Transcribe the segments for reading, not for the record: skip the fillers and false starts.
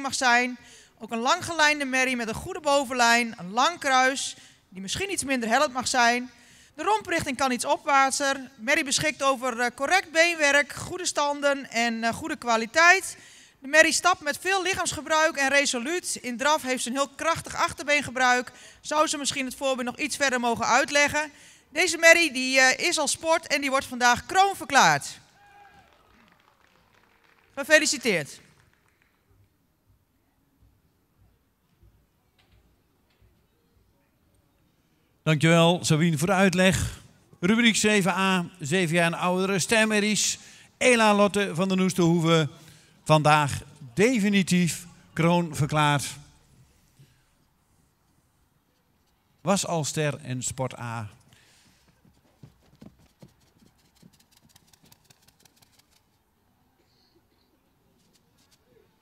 mag zijn. Ook een langgelijnde merrie met een goede bovenlijn, een lang kruis, die misschien iets minder hellend mag zijn. De romprichting kan iets opwaartser. Merrie beschikt over correct beenwerk, goede standen en goede kwaliteit. De merrie stapt met veel lichaamsgebruik en resoluut. In draf heeft ze een heel krachtig achterbeengebruik. Zou ze misschien het voorbeeld nog iets verder mogen uitleggen? Deze merrie die, is al sport en die wordt vandaag kroonverklaard. Gefeliciteerd. Dankjewel Sabine voor de uitleg. Rubriek 7a, 7 jaar en oudere stermerries. Ela Lotte van der Noesterhoeve. Vandaag definitief kroonverklaard. Was al ster in sport A.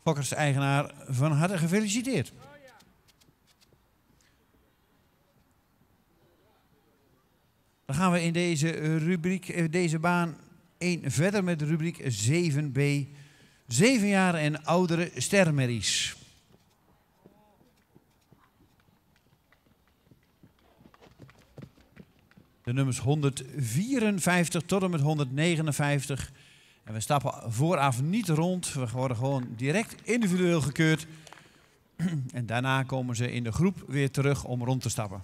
Fokkers-eigenaar, van harte gefeliciteerd. Dan gaan we in deze rubriek, deze baan 1 verder met de rubriek 7b. 7 jaar en oudere stermerries. De nummers 154 tot en met 159. En we stappen vooraf niet rond. We worden gewoon direct individueel gekeurd. En daarna komen ze in de groep weer terug om rond te stappen.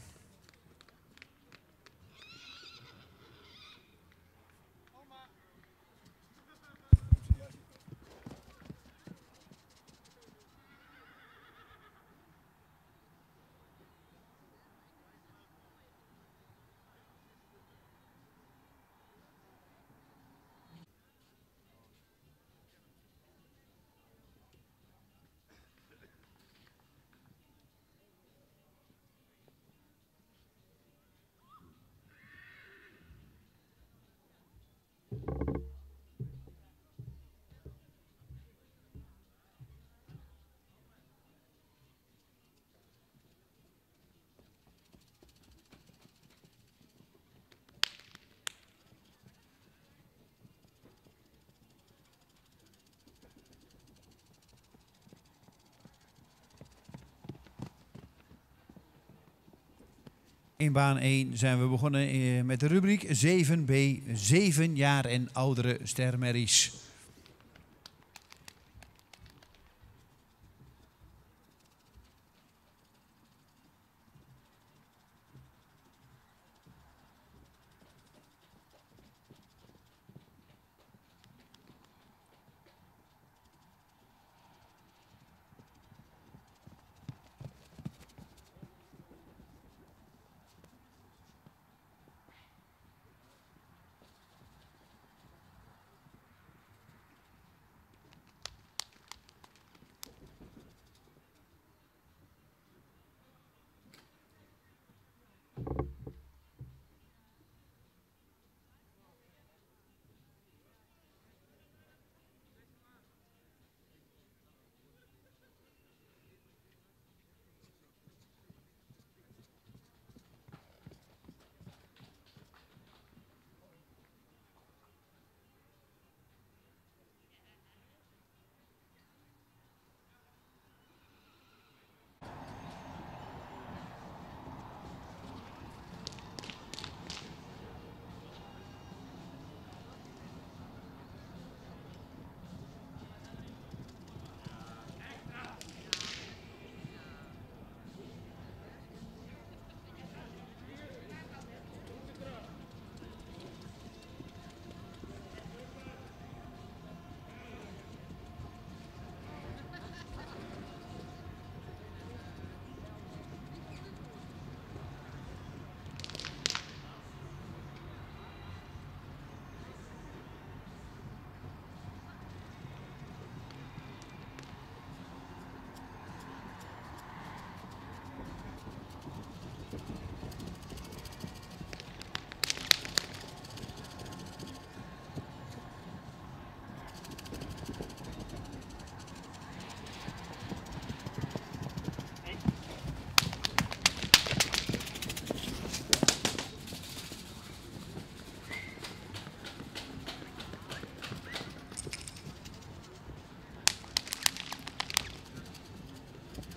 In baan 1 zijn we begonnen met de rubriek 7b, 7 jaar en oudere stermerries.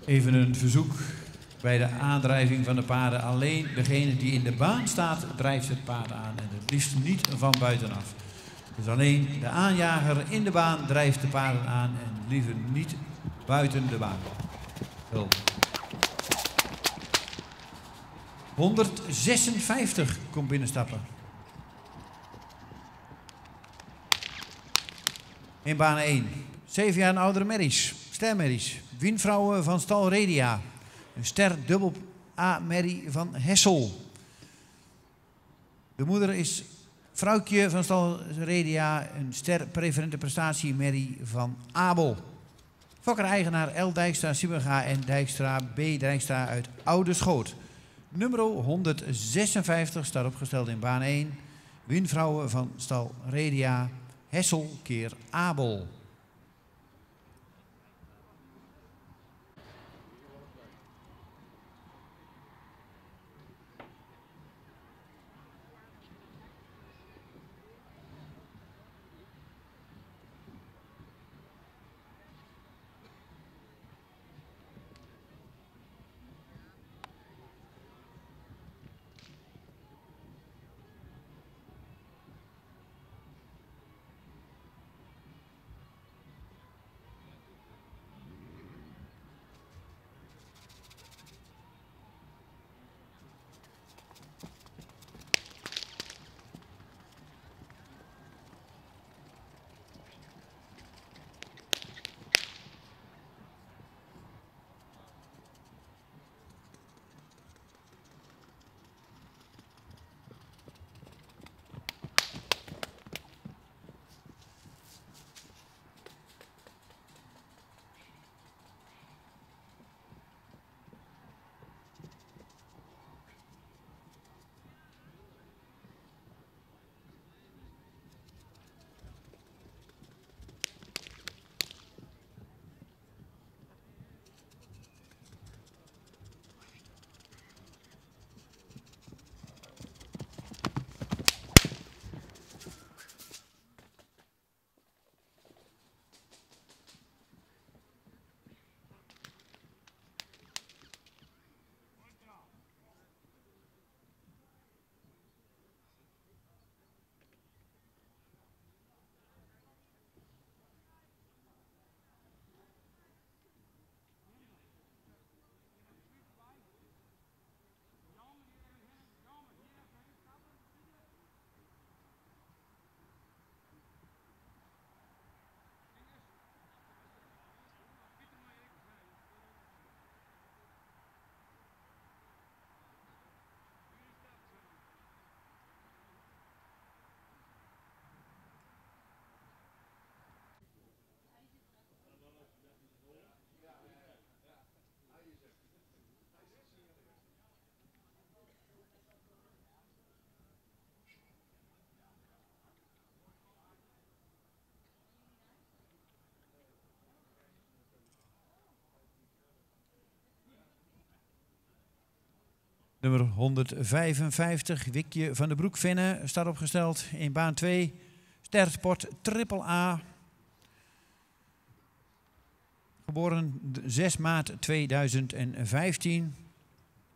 Even een verzoek bij de aandrijving van de paarden. Alleen degene die in de baan staat, drijft het paard aan. En het liefst niet van buitenaf. Dus alleen de aanjager in de baan drijft de paarden aan en liever niet buiten de baan. Zo. 156 komt binnenstappen. In baan 1. 7 jaar en oudere merries. Stermerries. Wienvrouwen van stal Redia. Een ster dubbel A-merrie van Hessel. De moeder is vrouwtje van stal Redia. Een ster preferente prestatie merrie van Abel. Fokker-eigenaar L. Dijkstra, Siebenga en Dijkstra, B. Dijkstra uit Oude Schoot. Nummer 156 staat opgesteld in baan 1. Wienvrouwen van stal Redia. Hessel keer Abel. Nummer 155, Wikje van de Broekvenne, staat opgesteld in baan 2. Stersport Triple A. Geboren 6 maart 2015.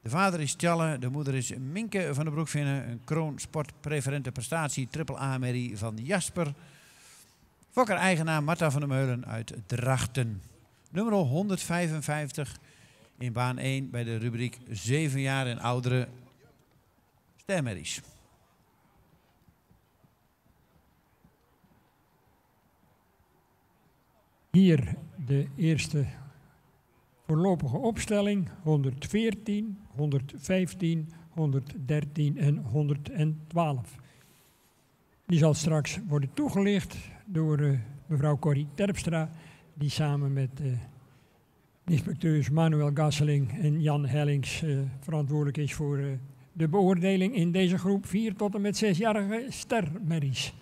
De vader is Tjalle, de moeder is Minke van de Broekvenne. Een kroonsport preferente prestatie Triple A-merrie van Jasper. Fokker-eigenaar Marta van der Meulen uit Drachten. Nummer 155. In baan 1 bij de rubriek 7 jaar en oudere stermerries. Hier de eerste voorlopige opstelling. 114, 115, 113 en 112. Die zal straks worden toegelicht door mevrouw Corrie Terpstra, die samen met inspecteurs Manuel Gasseling en Jan Hellings verantwoordelijk is voor de beoordeling in deze groep 4 tot en met 6-jarige stermerries.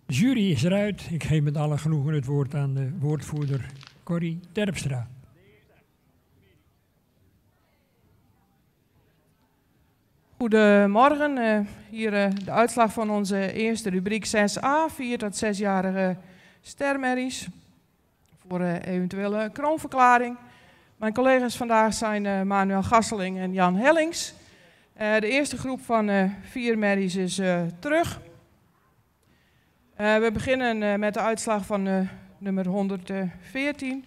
De jury is eruit. Ik geef met alle genoegen het woord aan de woordvoerder Corrie Terpstra. Goedemorgen, hier de uitslag van onze eerste rubriek 6a, 4 tot 6-jarige stermerries voor eventuele kroonverklaring. Mijn collega's vandaag zijn Manuel Gasseling en Jan Hellings. De eerste groep van 4 merries is terug. We beginnen met de uitslag van nummer 114.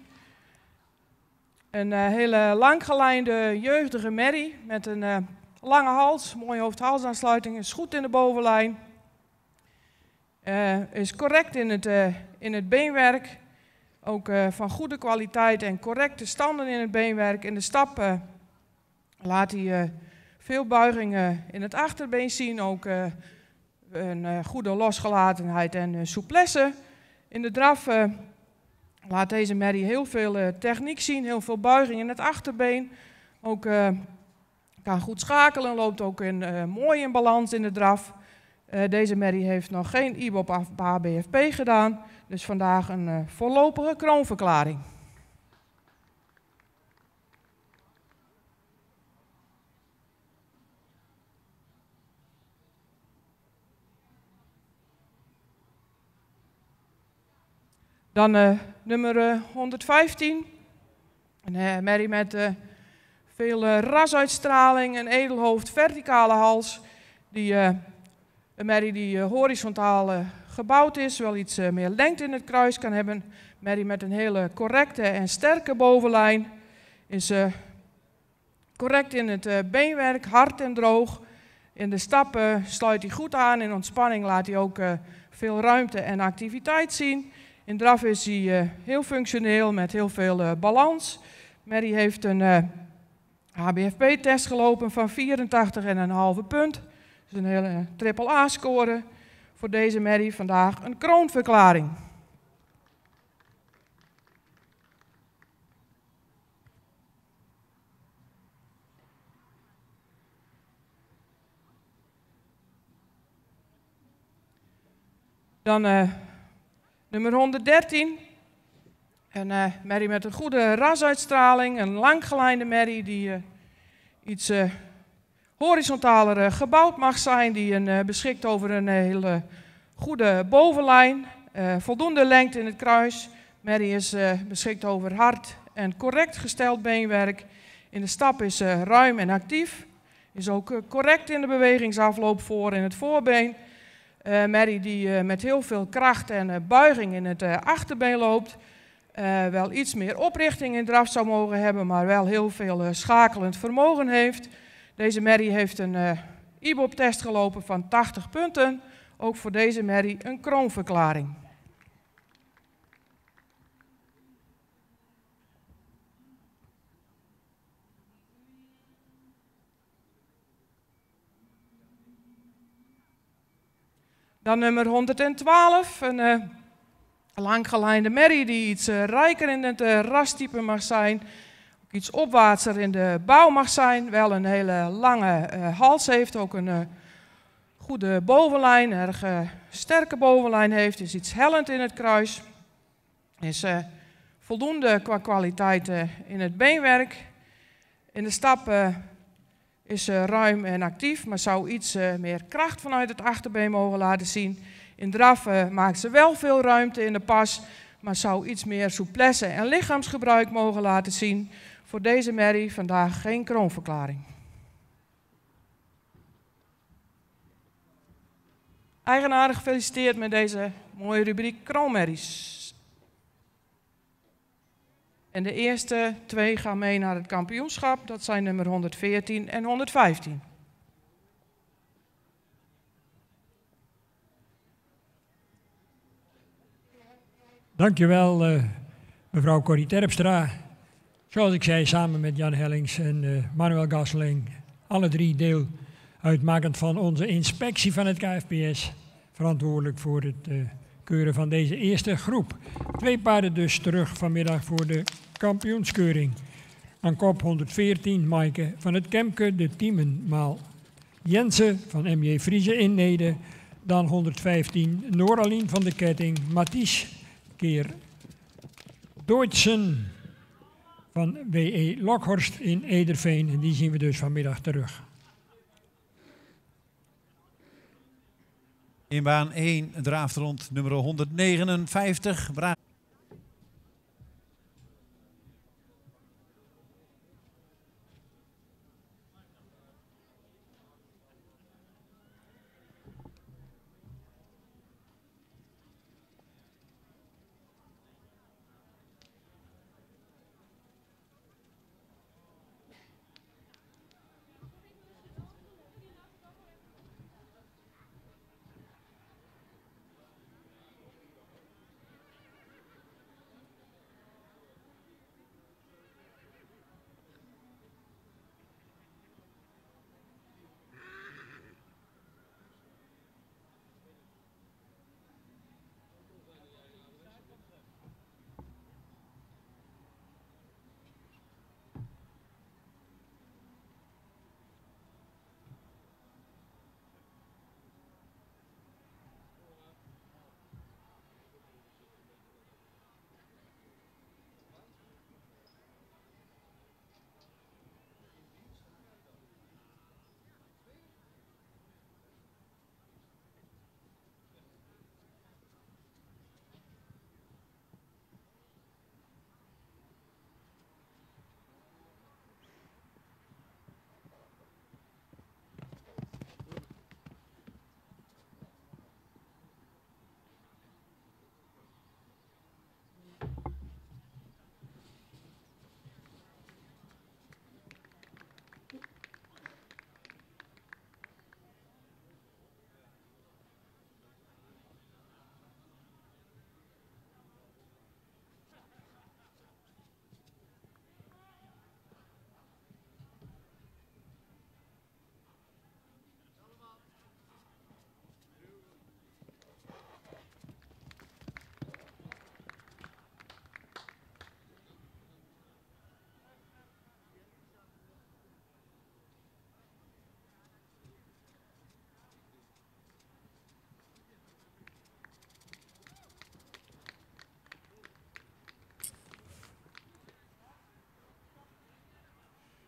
Een hele langgelijnde jeugdige merrie met een lange hals, mooie hoofd-halsaansluiting, is goed in de bovenlijn. Is correct in het beenwerk. Ook van goede kwaliteit en correcte standen in het beenwerk. In de stap laat hij veel buigingen in het achterbeen zien. Ook een goede losgelatenheid en souplesse. In de draf laat deze merrie heel veel techniek zien. Heel veel buiging in het achterbeen. Ook kan goed schakelen, loopt ook mooi in balans in de draf. Deze merrie heeft nog geen IBOP of HBFP gedaan. Dus vandaag een voorlopige kroonverklaring. Dan nummer 115. Een merrie met veel rasuitstraling, een edelhoofd, verticale hals. Een merrie die horizontaal gebouwd is, wel iets meer lengte in het kruis kan hebben. Een merrie met een hele correcte en sterke bovenlijn. Is correct in het beenwerk, hard en droog. In de stap sluit hij goed aan. In ontspanning laat hij ook veel ruimte en activiteit zien. In draf is hij heel functioneel met heel veel balans. Merrie heeft een HBFP-test gelopen van 84,5 punt. Dus een hele triple A-score. Voor deze merrie vandaag een kroonverklaring. Dan nummer 113. Een merrie met een goede rasuitstraling. Een langgelijnde merrie die iets horizontaler gebouwd mag zijn. Die beschikt over een hele goede bovenlijn. Voldoende lengte in het kruis. Merrie is beschikt over hard en correct gesteld beenwerk. In de stap is ruim en actief. Is ook correct in de bewegingsafloop voor in het voorbeen. Merrie die met heel veel kracht en buiging in het achterbeen loopt. Wel iets meer oprichting in draf zou mogen hebben, maar wel heel veel schakelend vermogen heeft. Deze merrie heeft een IBOP-test gelopen van 80 punten. Ook voor deze merrie een kroonverklaring. Dan nummer 112, een langgelijnde merrie die iets rijker in het rastype mag zijn. Ook iets opwaartser in de bouw mag zijn. Wel een hele lange hals heeft, ook een goede bovenlijn, erg sterke bovenlijn heeft. Is iets hellend in het kruis. Is voldoende qua kwaliteit in het beenwerk. In de stap is ruim en actief, maar zou iets meer kracht vanuit het achterbeen mogen laten zien. In draf maakt ze wel veel ruimte in de pas, maar zou iets meer souplesse en lichaamsgebruik mogen laten zien. Voor deze merrie vandaag geen kroonverklaring. Eigenaar gefeliciteerd met deze mooie rubriek kroonmerries. En de eerste 2 gaan mee naar het kampioenschap. Dat zijn nummer 114 en 115. Dankjewel, mevrouw Corrie Terpstra. Zoals ik zei, samen met Jan Hellings en Manuel Gasseling. Alle 3 deel uitmakend van onze inspectie van het KFPS. Verantwoordelijk voor het keuren van deze eerste groep. 2 paarden dus terug vanmiddag voor de kampioenskeuring. Aan kop 114 Maaike van het Kemke, de Tiemenmaal Jensen van M.J. Friese in Nede. Dan 115 Noraline van de ketting. Mathies keer Deutschen van W.E. Lokhorst in Ederveen. En die zien we dus vanmiddag terug. In baan 1 draaft rond nummer 159.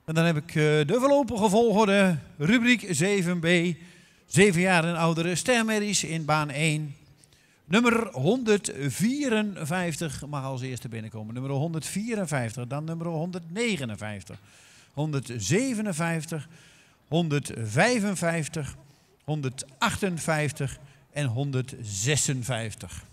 En dan heb ik de voorlopige volgorde, rubriek 7b, 7 jaar en oudere stermerries in baan 1. Nummer 154 mag als eerste binnenkomen. Nummer 154, dan nummer 159, 157, 155, 158 en 156.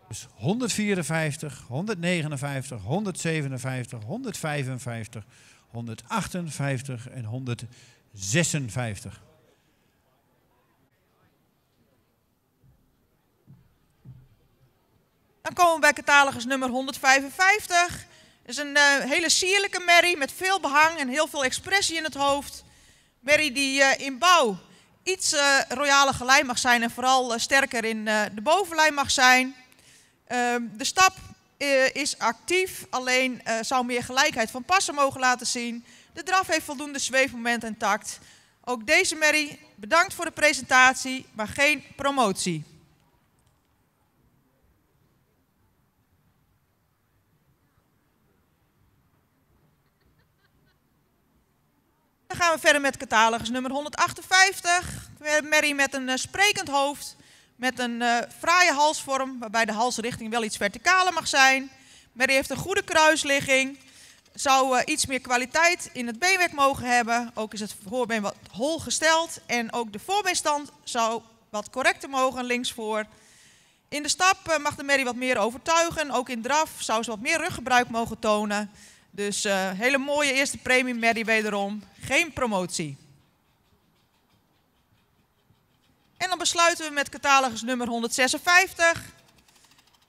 Dus 154, 159, 157, 155, 158 en 156. Dan komen we bij catalogus nummer 155. Dat is een hele sierlijke merrie met veel behang en heel veel expressie in het hoofd. Merrie die in bouw iets royale gelei mag zijn en vooral sterker in de bovenlijn mag zijn. De stap is actief, alleen zou meer gelijkheid van passen mogen laten zien. De draf heeft voldoende zweefmoment en tact. Ook deze merrie bedankt voor de presentatie, maar geen promotie. Dan gaan we verder met catalogus nummer 158. We hebben een merrie met een sprekend hoofd. Met een fraaie halsvorm, waarbij de halsrichting wel iets verticaler mag zijn. Merrie heeft een goede kruisligging. Zou iets meer kwaliteit in het beenwerk mogen hebben. Ook is het voorbeen wat hol gesteld. En ook de voorbeenstand zou wat correcter mogen, linksvoor. In de stap mag de merrie wat meer overtuigen. Ook in draf zou ze wat meer ruggebruik mogen tonen. Dus hele mooie eerste premie merrie wederom. Geen promotie. En dan besluiten we met catalogus nummer 156.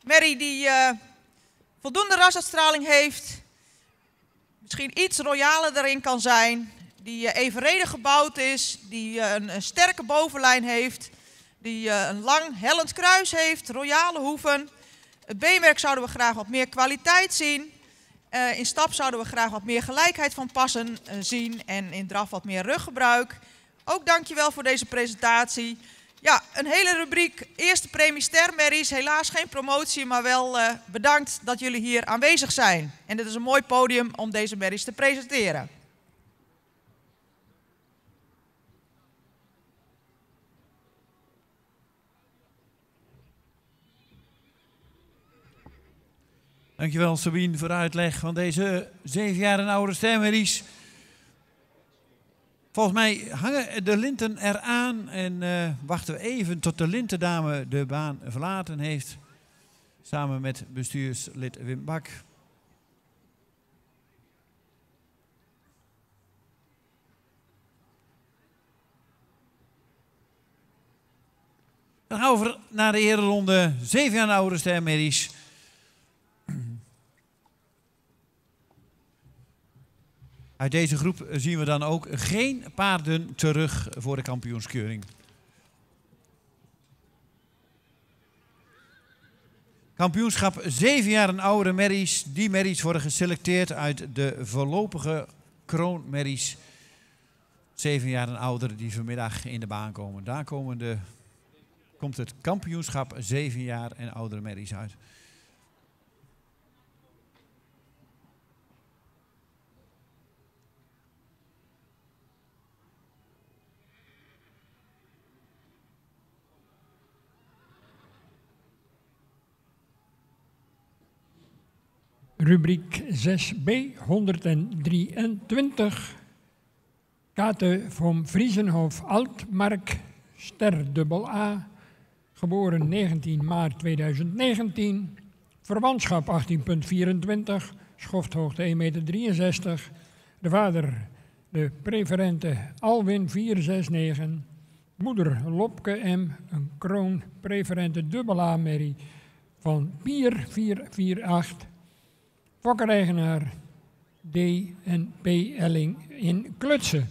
Merrie die voldoende rasuitstraling heeft. Misschien iets royaler erin kan zijn. Die evenredig gebouwd is. Die een sterke bovenlijn heeft. Die een lang hellend kruis heeft. Royale hoeven. Het beenwerk zouden we graag wat meer kwaliteit zien. In stap zouden we graag wat meer gelijkheid van passen zien en in draf wat meer ruggebruik. Ook dankjewel voor deze presentatie. Ja, een hele rubriek. Eerste premie stermerries. Helaas geen promotie, maar wel bedankt dat jullie hier aanwezig zijn. En dit is een mooi podium om deze merries te presenteren. Dankjewel Sabine voor de uitleg van deze 7 jaar en oude stermerries. Volgens mij hangen de linten eraan en wachten we even tot de lintendame de baan verlaten heeft. Samen met bestuurslid Wim Bak. Dan gaan we naar de ereronde 7 jaar oude stermerries. Uit deze groep zien we dan ook geen paarden terug voor de kampioenskeuring. Kampioenschap 7 jaar en oudere merries. Die merries worden geselecteerd uit de voorlopige kroonmerries. 7 jaar en ouder die vanmiddag in de baan komen. Daar komt het kampioenschap 7 jaar en oudere merries uit. Rubriek 6b, 123. Kate van Friesenhof Altmark, ster AA, geboren 19 maart 2019, verwantschap 18,24, schofthoogte 1,63 meter. De vader, de preferente Alwin 469, moeder Lopke M, een kroon preferente AA-merrie van Pier 448, fokkereigenaar D en P. Elling in Klutsen.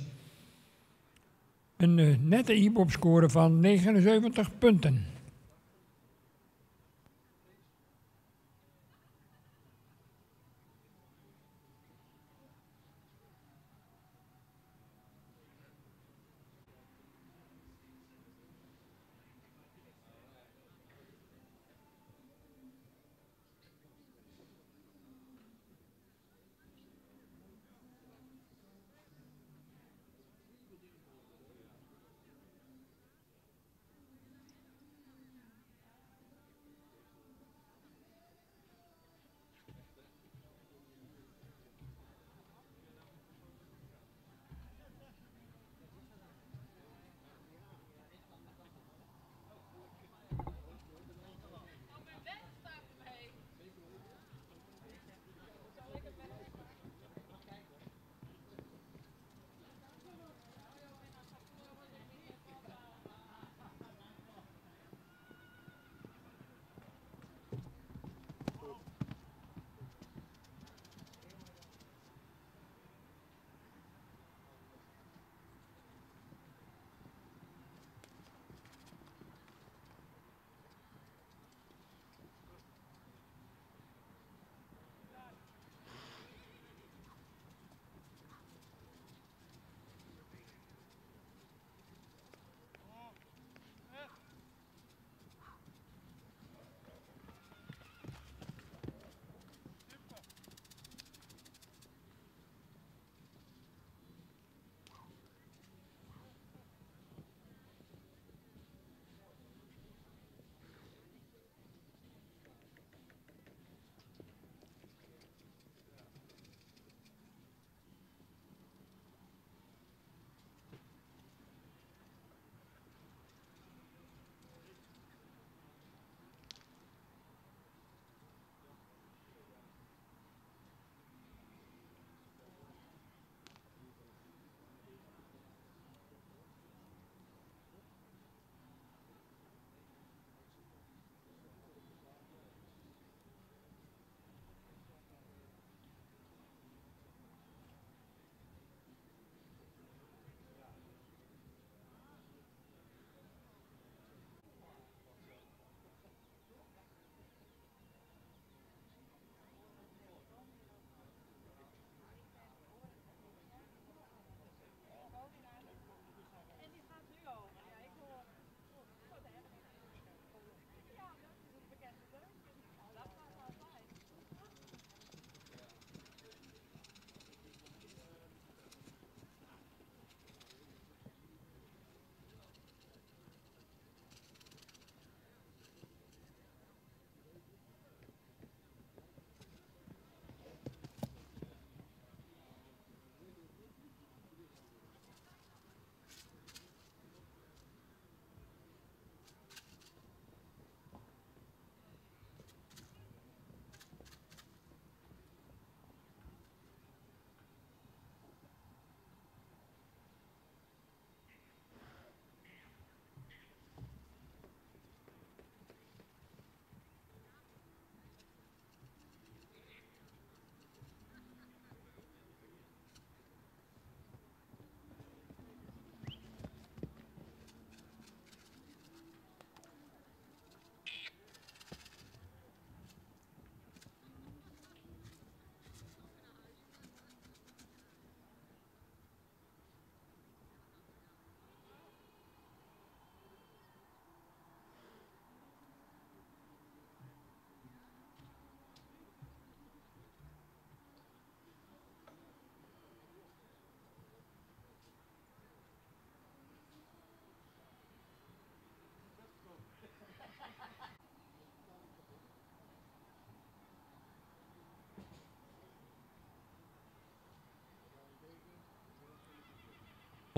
Een nette IBOP-score van 79 punten.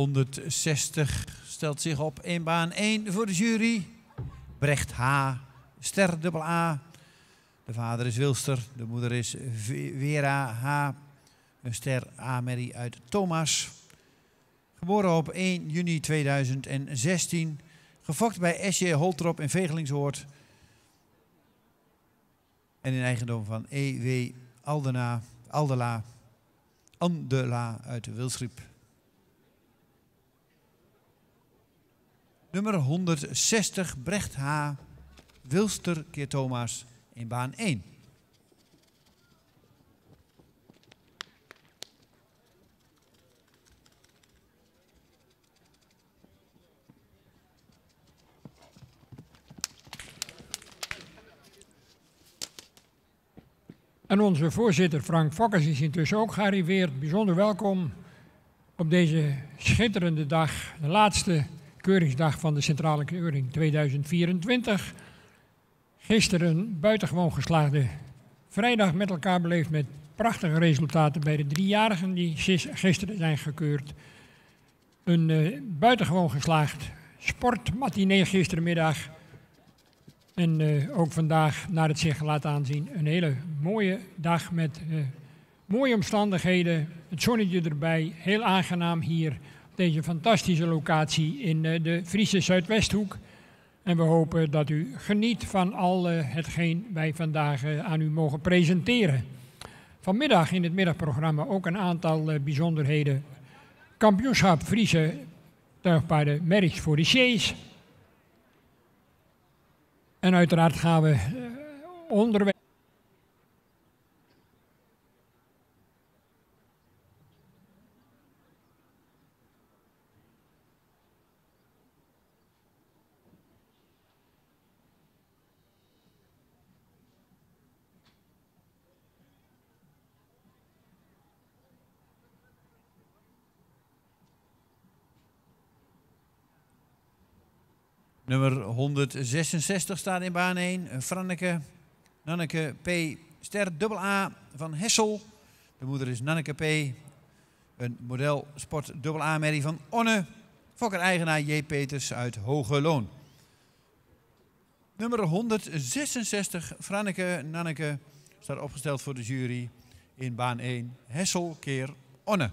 160 stelt zich op in baan 1 voor de jury. Brecht H. Ster dubbel A. De vader is Wilster, de moeder is Vera H. Een ster A-merrie uit Thomas. Geboren op 1 juni 2016. Gefokt bij SJ Holtrop in Vegelingsoord. En in eigendom van E.W. Andela uit Wilsriep. Nummer 160 Brecht H. Wilster keer Thomas in baan 1. En onze voorzitter Frank Fokkers is intussen ook gearriveerd. Bijzonder welkom op deze schitterende dag, de laatste keuringsdag van de Centrale Keuring 2024. Gisteren buitengewoon geslaagde vrijdag met elkaar beleefd met prachtige resultaten bij de driejarigen die gisteren zijn gekeurd. Een buitengewoon geslaagd sportmatinee gisterenmiddag. En ook vandaag, naar het zich laat aanzien, een hele mooie dag met mooie omstandigheden. Het zonnetje erbij, heel aangenaam hier op deze fantastische locatie in de Friese Zuidwesthoek. En we hopen dat u geniet van al hetgeen wij vandaag aan u mogen presenteren. Vanmiddag in het middagprogramma ook een aantal bijzonderheden. Kampioenschap Friese tuigpaarden merries voor de sjees. En uiteraard gaan we onderweg. Nummer 166 staat in baan 1. Franneke Nanneke P. Ster dubbel A van Hessel. De moeder is Nanneke P. Een model sport dubbel A-merrie van Onne. Fokker-eigenaar J. Peters uit Hoge Loon. Nummer 166 Franneke Nanneke staat opgesteld voor de jury in baan 1. Hessel keer Onne.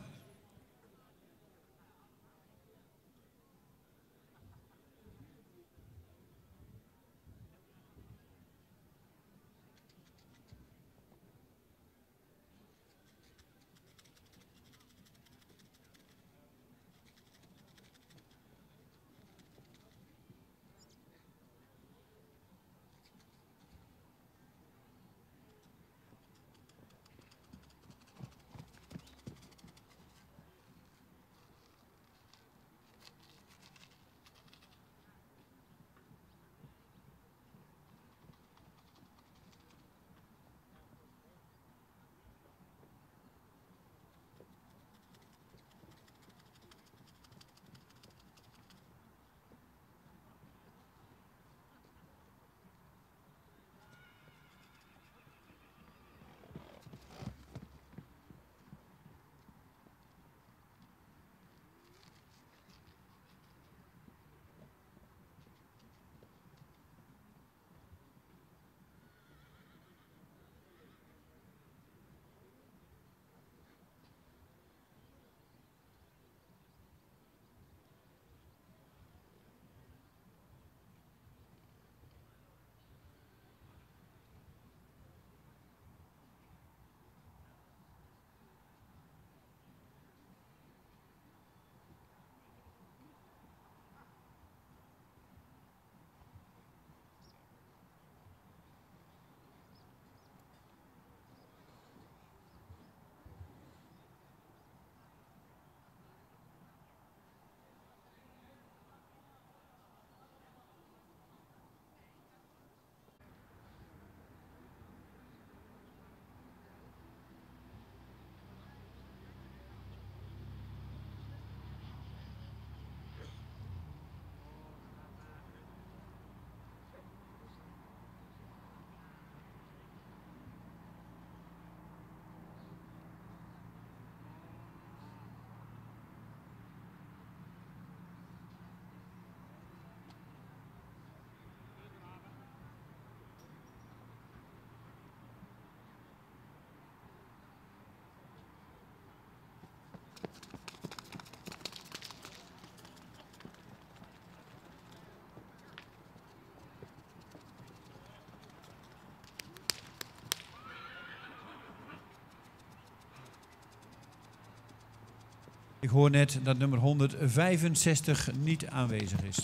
Ik hoor net dat nummer 165 niet aanwezig is.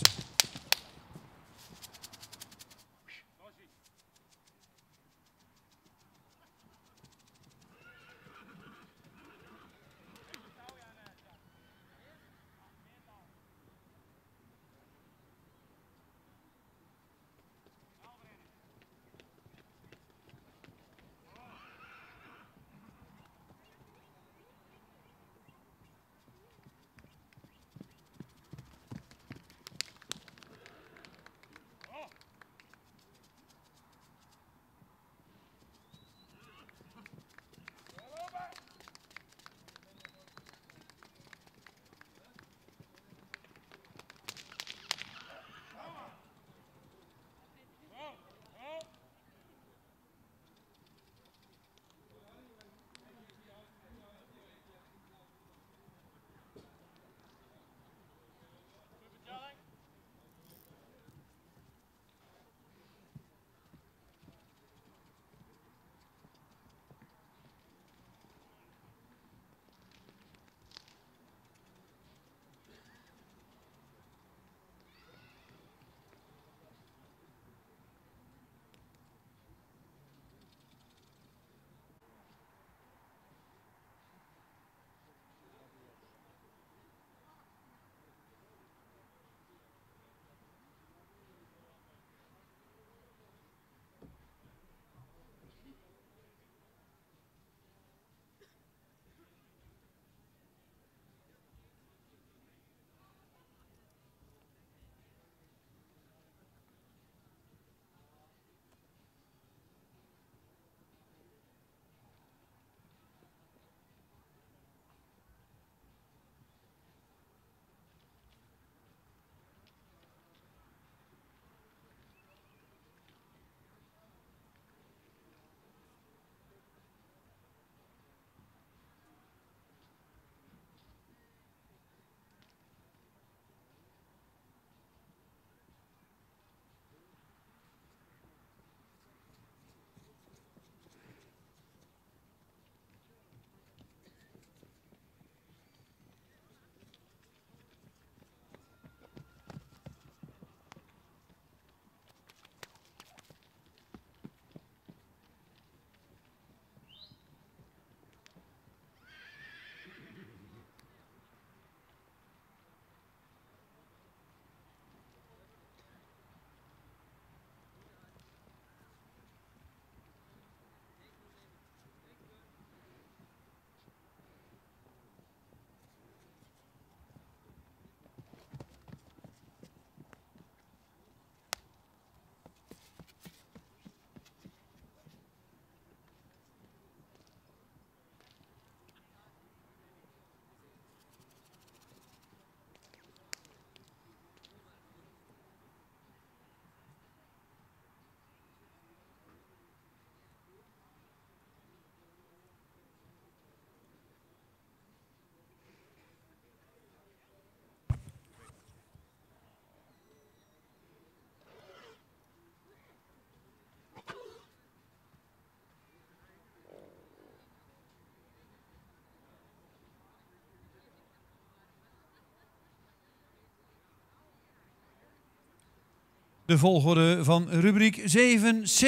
De volgorde van rubriek 7C.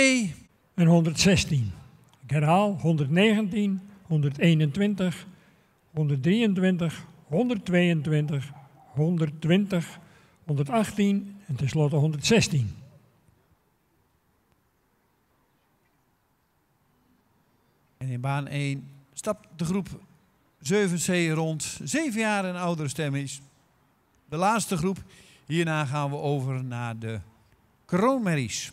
En 116. Ik herhaal 119, 121, 123, 122, 120, 118 en tenslotte 116. En in baan 1 stapt de groep 7C rond 7 jaar en oudere stemmies. De laatste groep. Hierna gaan we over naar de kroonmerries.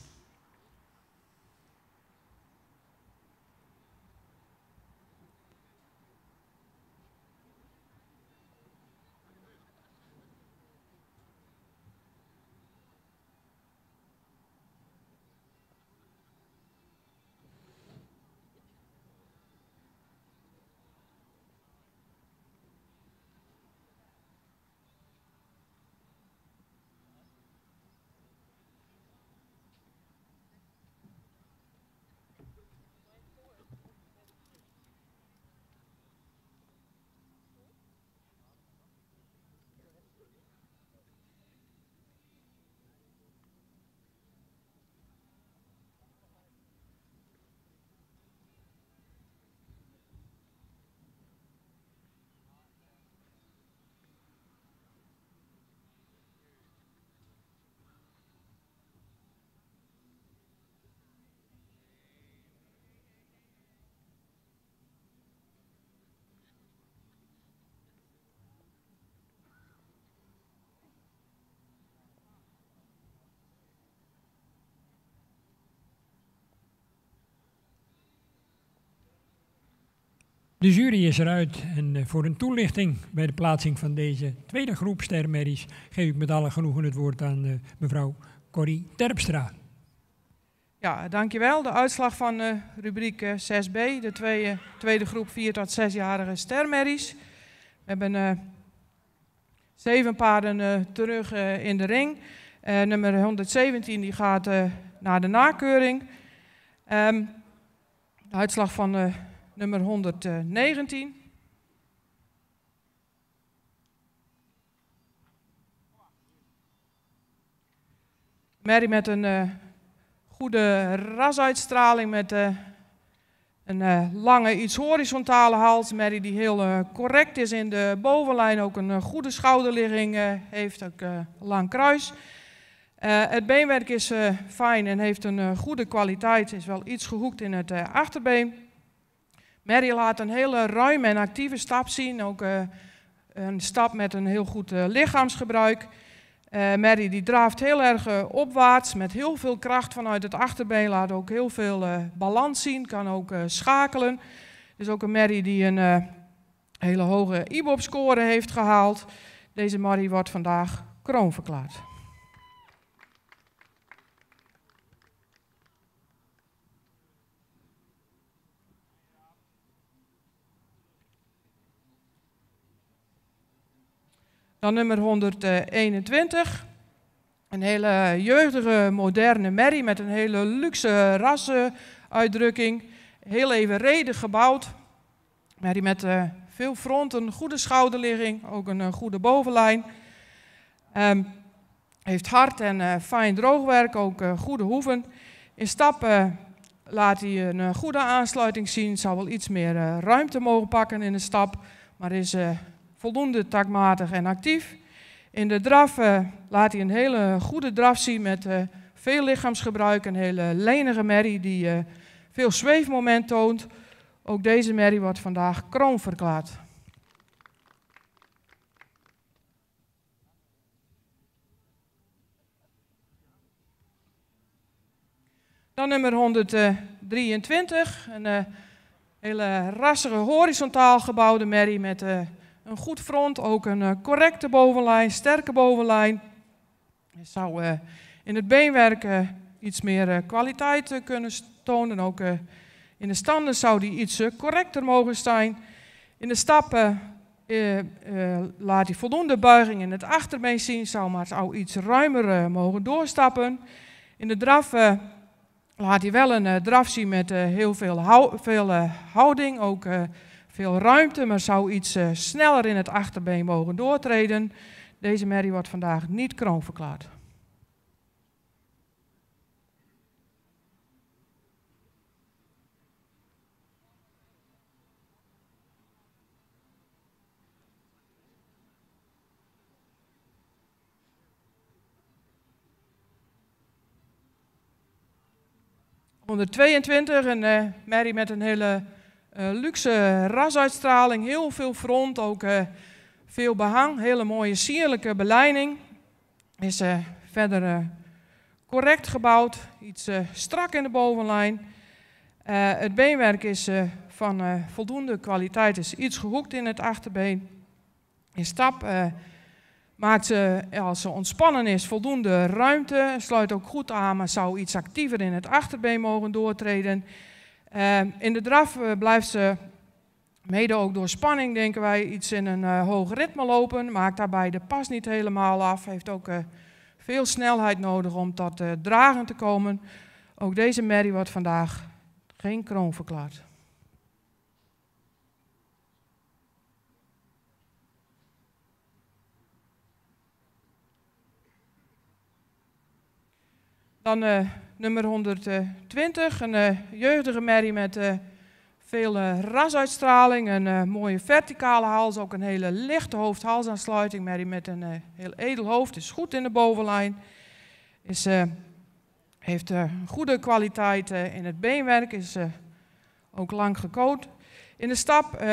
De jury is eruit en voor een toelichting bij de plaatsing van deze tweede groep stermerries geef ik met alle genoegen het woord aan mevrouw Corrie Terpstra. Ja, dankjewel. De uitslag van rubriek 6b, de tweede groep 4 tot 6-jarige stermerries. We hebben 7 paarden terug in de ring. Nummer 117 die gaat naar de nakeuring. De uitslag van nummer 119. Merrie met een goede rasuitstraling met een lange, iets horizontale hals. Merrie die heel correct is in de bovenlijn, ook een goede schouderligging heeft, ook lang kruis. Het beenwerk is fijn en heeft een goede kwaliteit, is wel iets gehoekt in het achterbeen. Merrie laat een hele ruime en actieve stap zien, ook een stap met een heel goed lichaamsgebruik. Merrie die draaft heel erg opwaarts met heel veel kracht vanuit het achterbeen, laat ook heel veel balans zien, kan ook schakelen. Het is ook een merrie die een hele hoge IBOP-score heeft gehaald. Deze merrie wordt vandaag kroonverklaard. Dan nummer 121. Een hele jeugdige, moderne merrie met een hele luxe rassenuitdrukking. Heel evenredig gebouwd. Merrie met veel front, een goede schouderligging, ook een goede bovenlijn. Heeft hard en fijn droogwerk, ook goede hoeven. In stap laat hij een goede aansluiting zien. Zou wel iets meer ruimte mogen pakken in de stap, maar is voldoende takmatig en actief. In de draf laat hij een hele goede draf zien met veel lichaamsgebruik. Een hele lenige merrie die veel zweefmoment toont. Ook deze merrie wordt vandaag kroonverklaard. Dan nummer 123. Een hele rassige horizontaal gebouwde merrie met een goed front, ook een correcte bovenlijn, sterke bovenlijn. Je zou in het beenwerk iets meer kwaliteit kunnen tonen. Ook in de standen zou die iets correcter mogen zijn. In de stappen laat hij voldoende buiging in het achterbeen zien, zou iets ruimer mogen doorstappen. In de draf laat hij wel een draf zien met heel veel houding, ook veel ruimte, maar zou iets sneller in het achterbeen mogen doortreden. Deze merrie wordt vandaag niet kroonverklaard. Onder 22 een merrie met een hele luxe rasuitstraling, heel veel front, ook veel behang, hele mooie sierlijke belijning. Is verder correct gebouwd, iets strak in de bovenlijn. Het beenwerk is van voldoende kwaliteit, is iets gehoekt in het achterbeen. In stap maakt ze, als ze ontspannen is, voldoende ruimte. Sluit ook goed aan, maar zou iets actiever in het achterbeen mogen doortreden. In de draf blijft ze, mede ook door spanning, denken wij, iets in een hoog ritme lopen. Maakt daarbij de pas niet helemaal af. Heeft ook veel snelheid nodig om tot dragen te komen. Ook deze merrie wordt vandaag geen kroon verklaard. Dan nummer 120, een jeugdige merrie met veel rasuitstraling, een mooie verticale hals, ook een hele lichte hoofd-halsaansluiting. Merrie met een heel edel hoofd, is goed in de bovenlijn, heeft goede kwaliteit in het beenwerk, is ook lang gecoat. In de stap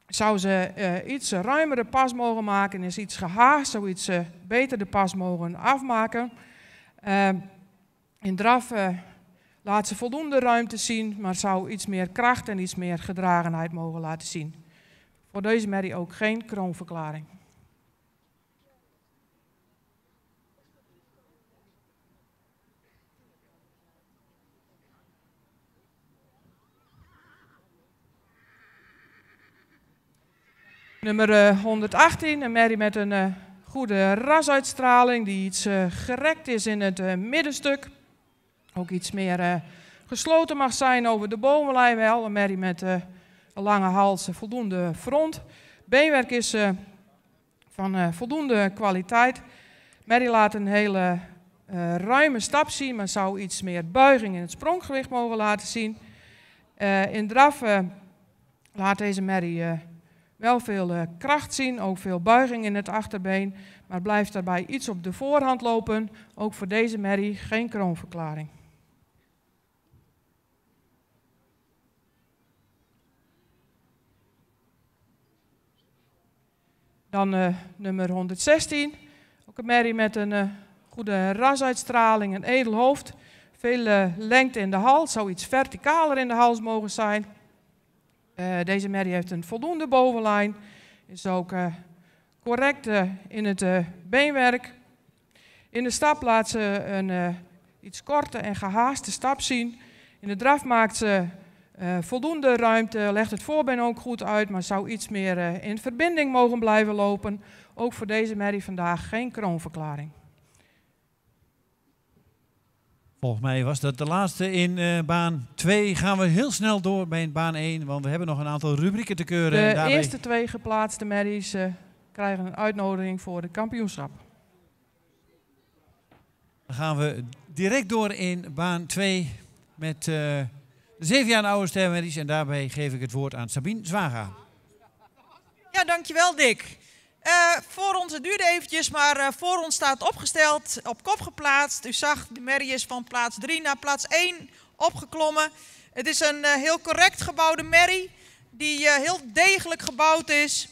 zou ze iets ruimere pas mogen maken, is iets gehaast, zou iets beter de pas mogen afmaken. In draf laat ze voldoende ruimte zien, maar zou iets meer kracht en iets meer gedragenheid mogen laten zien. Voor deze merrie ook geen kroonverklaring. Nummer 118, een merrie met een goede rasuitstraling die iets gerekt is in het middenstuk. Ook iets meer gesloten mag zijn over de bovenlijn wel. Een merrie met een lange hals, voldoende front. Beenwerk is van voldoende kwaliteit. Merrie laat een hele ruime stap zien, maar zou iets meer buiging in het spronggewicht mogen laten zien. In draf laat deze merrie wel veel kracht zien, ook veel buiging in het achterbeen, maar blijft daarbij iets op de voorhand lopen. Ook voor deze merrie geen kroonverklaring. Dan nummer 116, ook een merrie met een goede rasuitstraling, een edel hoofd, veel lengte in de hals, zou iets verticaler in de hals mogen zijn. Deze merrie heeft een voldoende bovenlijn, is ook correct in het beenwerk. In de stap laat ze een iets korte en gehaaste stap zien. In de draf maakt ze voldoende ruimte, legt het voorbeen ook goed uit, maar zou iets meer in verbinding mogen blijven lopen. Ook voor deze merrie vandaag geen kroonverklaring. Volgens mij was dat de laatste in baan 2. Gaan we heel snel door bij baan 1, want we hebben nog een aantal rubrieken te keuren. De eerste 2 geplaatste merries krijgen een uitnodiging voor de kampioenschap. Dan gaan we direct door in baan 2 met de 7 jaar oude stermerries. En daarbij geef ik het woord aan Sabine Zwaga. Ja, dankjewel Dick. Voor ons, het duurde eventjes, maar voor ons staat opgesteld, op kop geplaatst. U zag, de merrie is van plaats 3 naar plaats 1 opgeklommen. Het is een heel correct gebouwde merrie, die heel degelijk gebouwd is.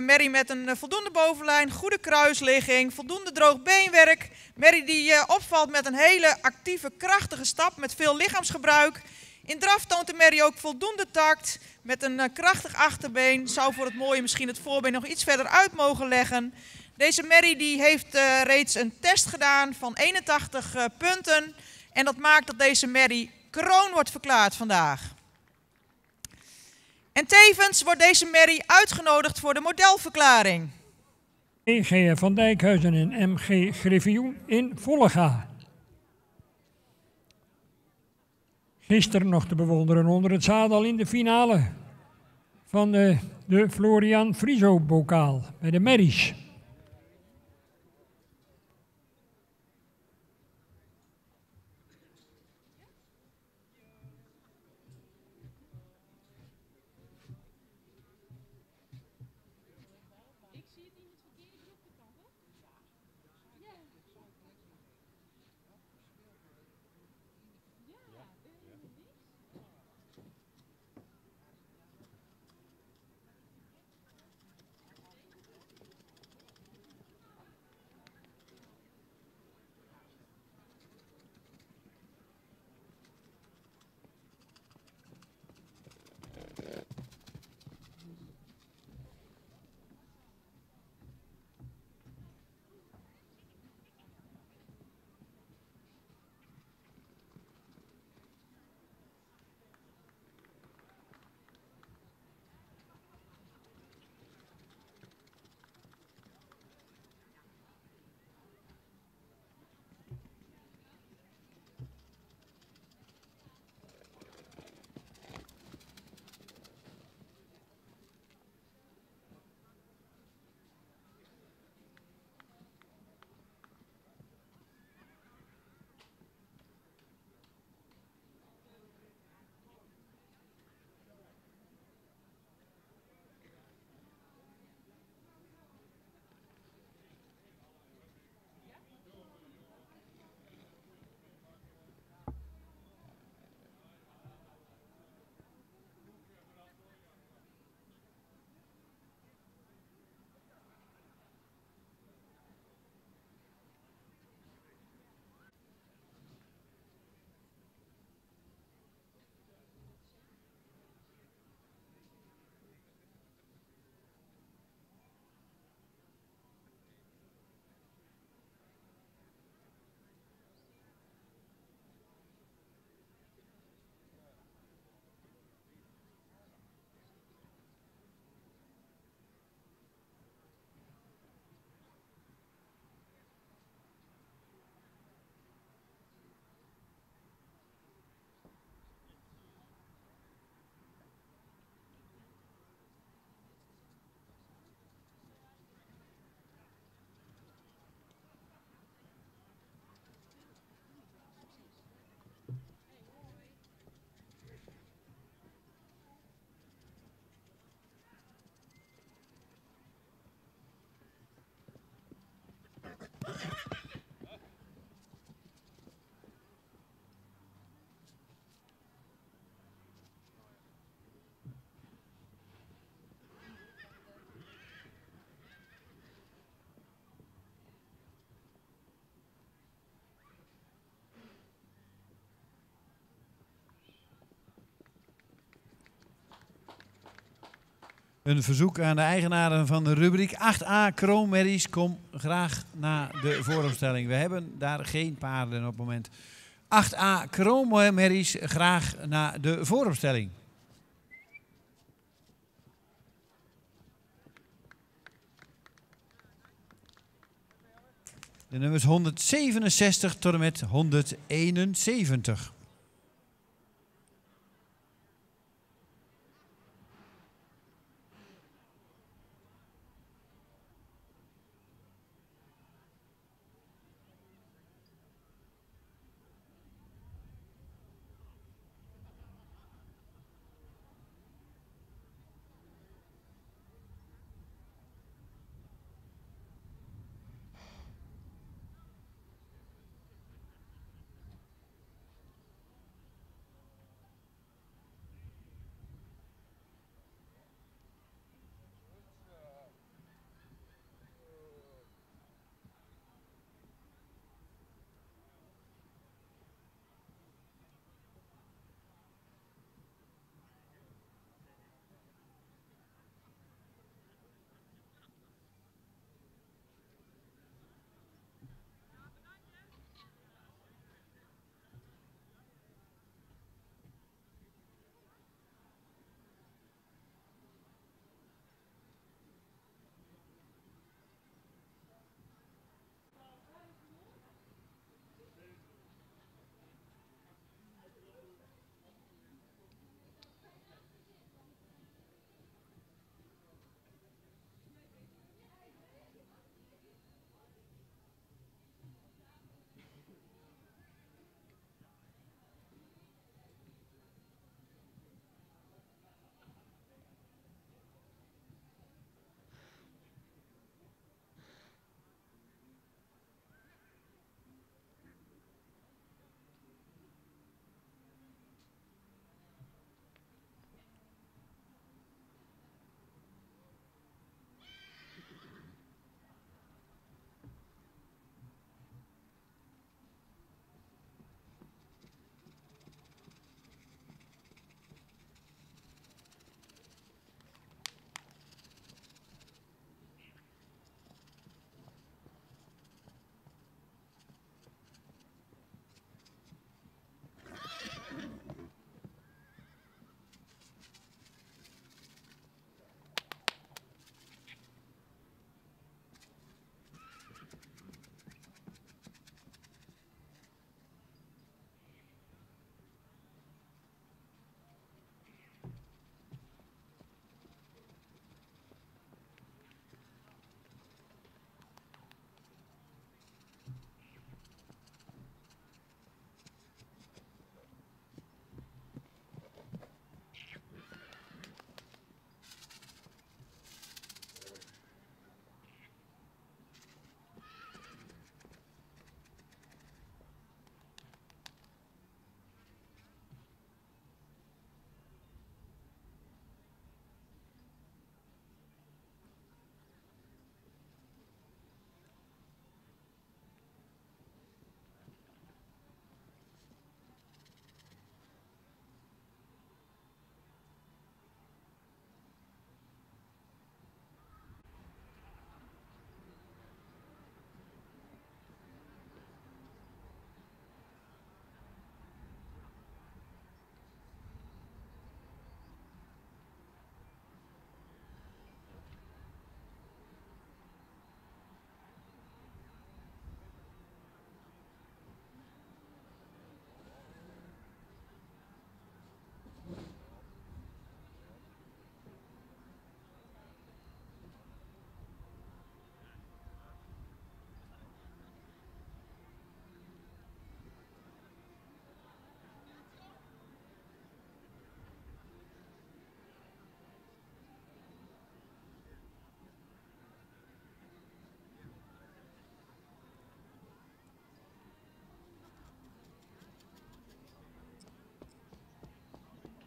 Merrie met een voldoende bovenlijn, goede kruisligging, voldoende droog beenwerk. Merrie die opvalt met een hele actieve, krachtige stap met veel lichaamsgebruik. In draf toont de merrie ook voldoende tact met een krachtig achterbeen. Zou voor het mooie misschien het voorbeen nog iets verder uit mogen leggen. Deze merrie die heeft reeds een test gedaan van 81 punten. En dat maakt dat deze merrie kroon wordt verklaard vandaag. En tevens wordt deze merrie uitgenodigd voor de modelverklaring. G. van Dijkhuizen en M.G. Griffioen in Vollega. Gisteren nog te bewonderen onder het zadel in de finale van de Florian Friso-bokaal bij de merries. Een verzoek aan de eigenaren van de rubriek 8a kroonmerries. Kom graag naar de vooropstelling. We hebben daar geen paarden op het moment. 8a kroonmerries, graag naar de vooropstelling. De nummers 167 tot en met 171.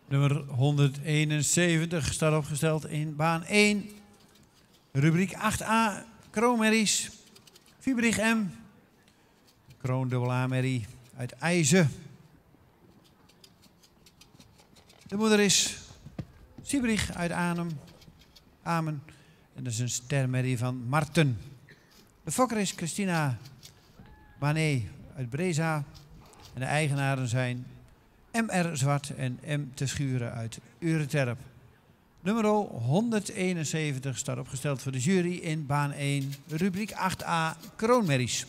Nummer 171 staat opgesteld in baan 1. Rubriek 8a, kroonmerries. Fiebrich M. Kroon AA-merrie uit IJzen. De moeder is Siebrich uit Arnhem. Amen. En dat is een stermerrie van Marten. De fokker is Christina Mané uit Breza. En de eigenaren zijn M.R. Zwart en M. te Schuren uit Ureterp. Nummer 171 staat opgesteld voor de jury in baan 1, rubriek 8a, kroonmerries.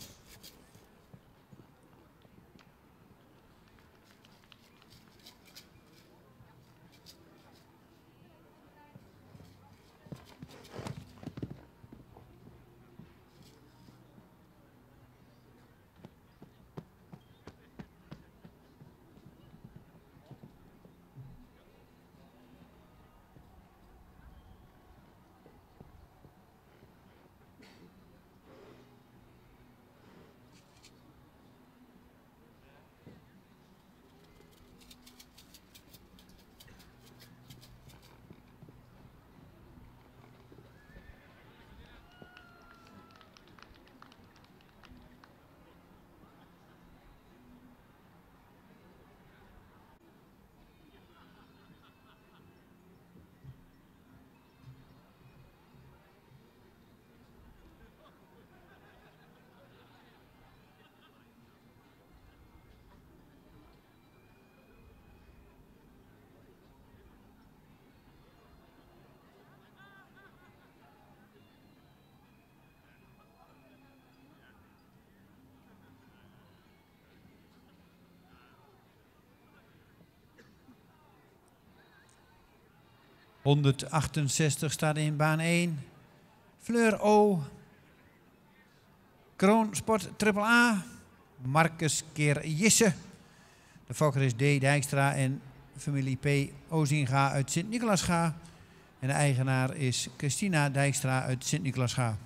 ...168 staat in baan 1. Fleur O. Kroonsport Triple A. Marcus Keer Jisse. De fokker is D. Dijkstra en familie P. Ozinga uit Sint-Nicolasga. En de eigenaar is Christina Dijkstra uit Sint-Nicolasga.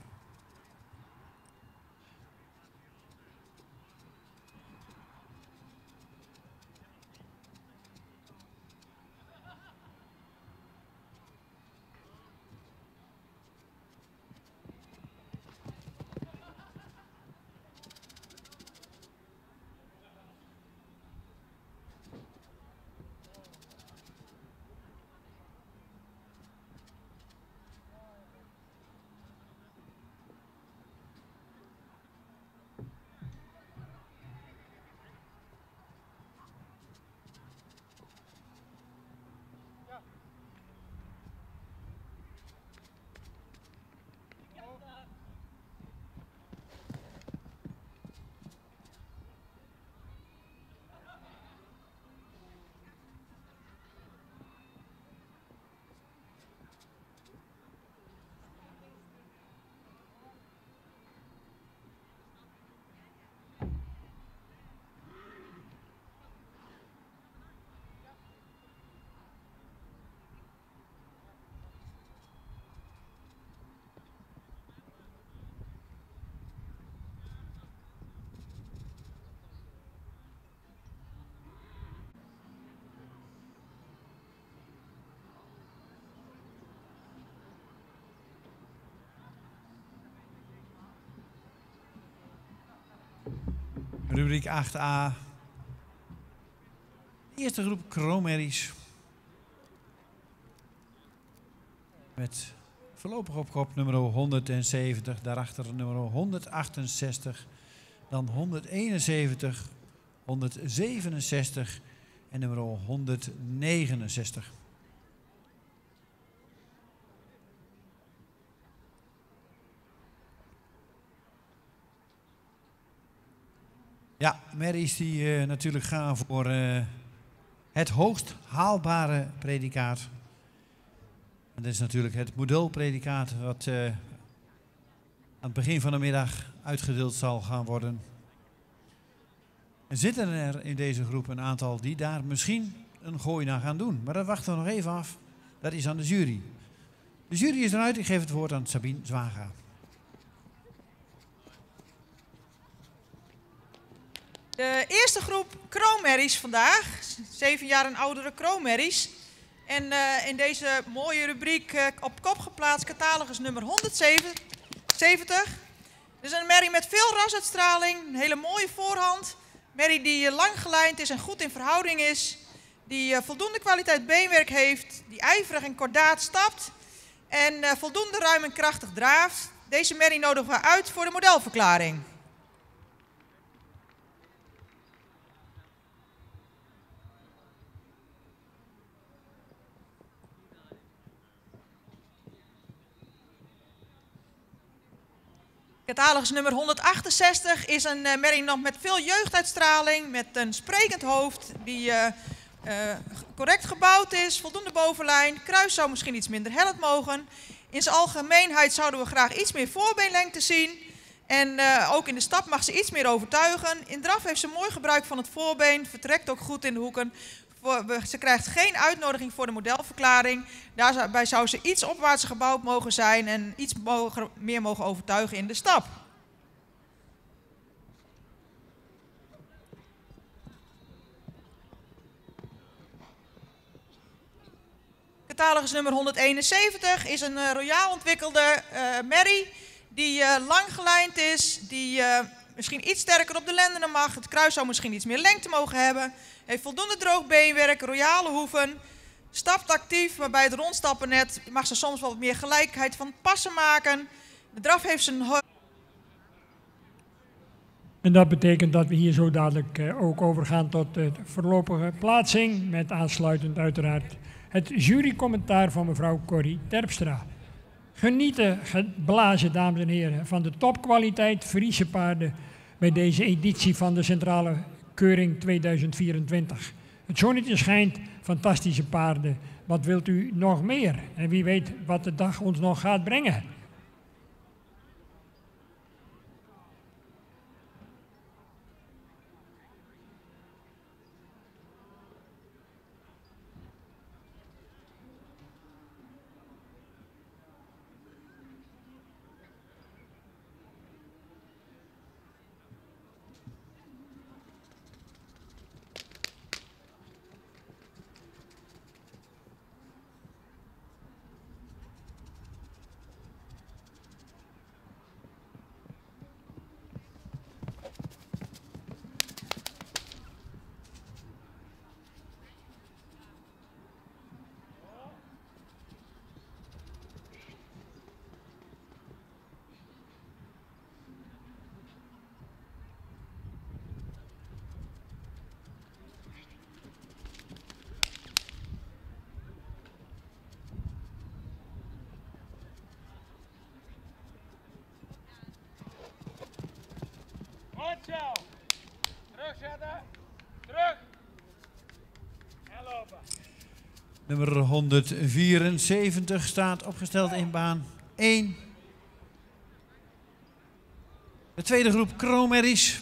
Rubriek 8a. Eerste groep kroonmerries. Met voorlopig op kop nummer 170. Daarachter nummer 168. Dan 171. 167. En nummer 169. Ja, merries die natuurlijk gaan voor het hoogst haalbare predicaat. En dat is natuurlijk het modelpredicaat wat aan het begin van de middag uitgedeeld zal gaan worden. En zitten er in deze groep een aantal die daar misschien een gooi naar gaan doen. Maar dat wachten we nog even af. Dat is aan de jury. De jury is eruit. Ik geef het woord aan Sabine Zwaga. De eerste groep kroonmerries vandaag, 7 jaar en oudere kroonmerries. En in deze mooie rubriek op kop geplaatst catalogus nummer 170. Dus een merrie met veel rasuitstraling, een hele mooie voorhand. Merrie die lang gelijnd is en goed in verhouding is. Die voldoende kwaliteit beenwerk heeft, die ijverig en kordaat stapt. En voldoende ruim en krachtig draaft. Deze merrie nodigen we uit voor de modelverklaring. Catalogus nummer 168 is een merrie nog met veel jeugduitstraling, met een sprekend hoofd die correct gebouwd is, voldoende bovenlijn. Kruis zou misschien iets minder hellend mogen. In zijn algemeenheid zouden we graag iets meer voorbeenlengte zien. En ook in de stap mag ze iets meer overtuigen. In draf heeft ze mooi gebruik van het voorbeen, vertrekt ook goed in de hoeken. Ze krijgt geen uitnodiging voor de modelverklaring. Daarbij zou ze iets opwaartser gebouwd mogen zijn en iets meer mogen overtuigen in de stap. Catalogus nummer 171 is een royaal ontwikkelde merrie die lang gelijnd is, die misschien iets sterker op de lendenen mag. Het kruis zou misschien iets meer lengte mogen hebben. Heeft voldoende droog beenwerk, royale hoeven. Stapt actief, maar bij het rondstappen net mag ze soms wat meer gelijkheid van passen maken. De draf heeft zijn... En dat betekent dat we hier zo dadelijk ook overgaan tot de voorlopige plaatsing. Met aansluitend uiteraard het jurycommentaar van mevrouw Corrie Terpstra. Genieten, geblazen dames en heren, van de topkwaliteit Friese paarden bij deze editie van de Centrale Keuring 2024. Het zonnetje schijnt, fantastische paarden. Wat wilt u nog meer? En wie weet wat de dag ons nog gaat brengen. Terugzetten. Terug. En lopen. Nummer 174 staat opgesteld in baan 1. De tweede groep kroonmerries.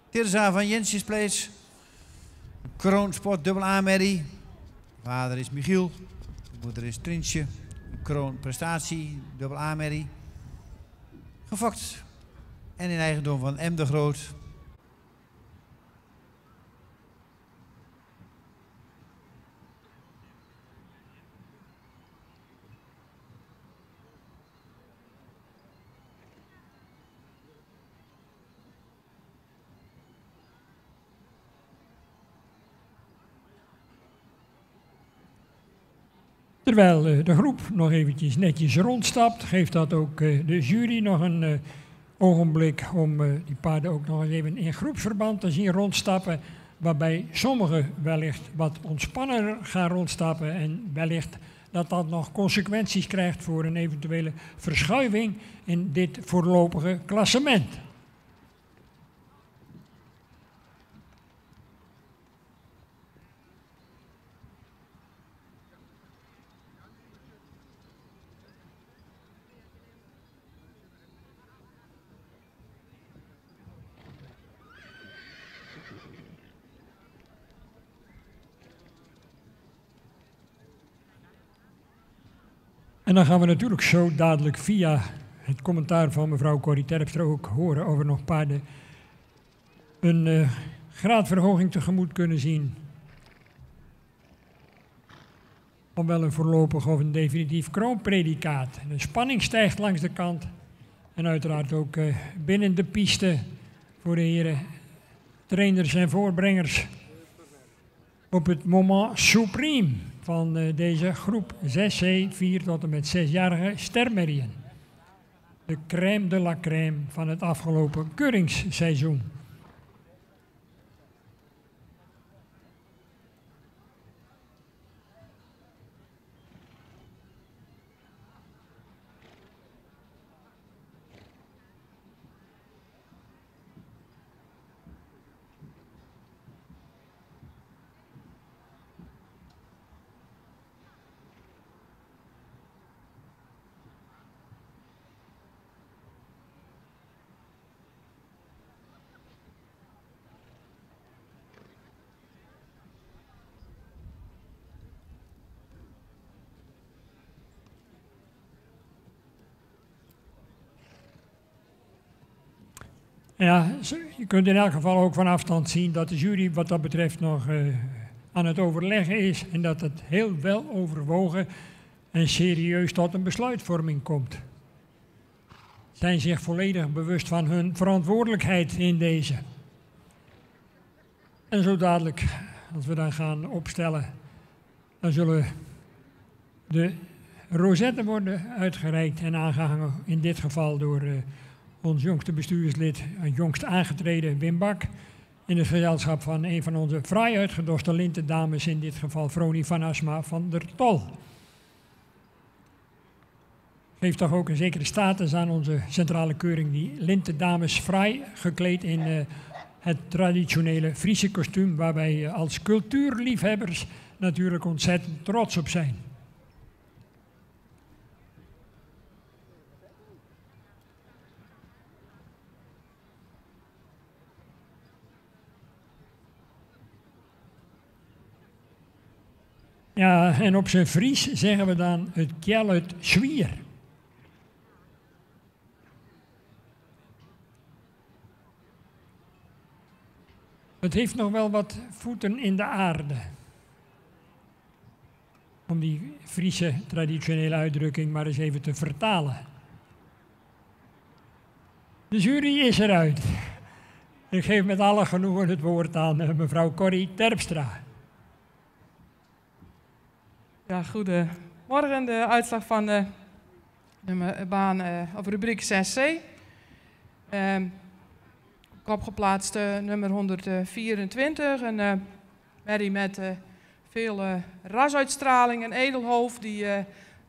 Terza van Jensjesplaats. Kroonsport dubbel A-merrie. Vader is Michiel. Moeder is Trinsje. Kroonprestatie dubbel A-merrie. Gefokt. En in eigendom van M. de Groot. Terwijl de groep nog eventjes netjes rondstapt, geeft dat ook de jury nog een ogenblik om die paarden ook nog eens even in groepsverband te zien rondstappen. Waarbij sommigen wellicht wat ontspanner gaan rondstappen en wellicht dat dat nog consequenties krijgt voor een eventuele verschuiving in dit voorlopige klassement. En dan gaan we natuurlijk zo dadelijk via het commentaar van mevrouw Corrie Terpstra ook horen of er nog paarden een graadverhoging tegemoet kunnen zien. Ofwel een voorlopig of een definitief kroonpredicaat. De spanning stijgt langs de kant en uiteraard ook binnen de piste voor de heren trainers en voorbrengers op het moment supreme. van deze groep 6C, 4 tot en met 6-jarige stermerrien. De crème de la crème van het afgelopen keuringsseizoen. Ja, je kunt in elk geval ook van afstand zien dat de jury wat dat betreft nog aan het overleggen is en dat het heel wel overwogen en serieus tot een besluitvorming komt. Zijn zich volledig bewust van hun verantwoordelijkheid in deze. En zo dadelijk, als we dan gaan opstellen, dan zullen de rozetten worden uitgereikt en aangehangen, in dit geval door ons jongste bestuurslid, jongst aangetreden Wim Bak, in het gezelschap van een van onze fraai uitgedoste lintendames, in dit geval Froni van Asma van der Tol. Geeft toch ook een zekere status aan onze centrale keuring, die lintendames fraai gekleed in het traditionele Friese kostuum, waar wij als cultuurliefhebbers natuurlijk ontzettend trots op zijn. Ja, en op zijn Fries zeggen we dan het kjell uit Zwier. Het heeft nog wel wat voeten in de aarde. Om die Friese traditionele uitdrukking maar eens even te vertalen. De jury is eruit. Ik geef met alle genoegen het woord aan mevrouw Corrie Terpstra. Ja, goedemorgen. De uitslag van de baan of rubriek 6C. Opgeplaatst nummer 124. Een merrie met veel rasuitstraling. Een edelhoofd die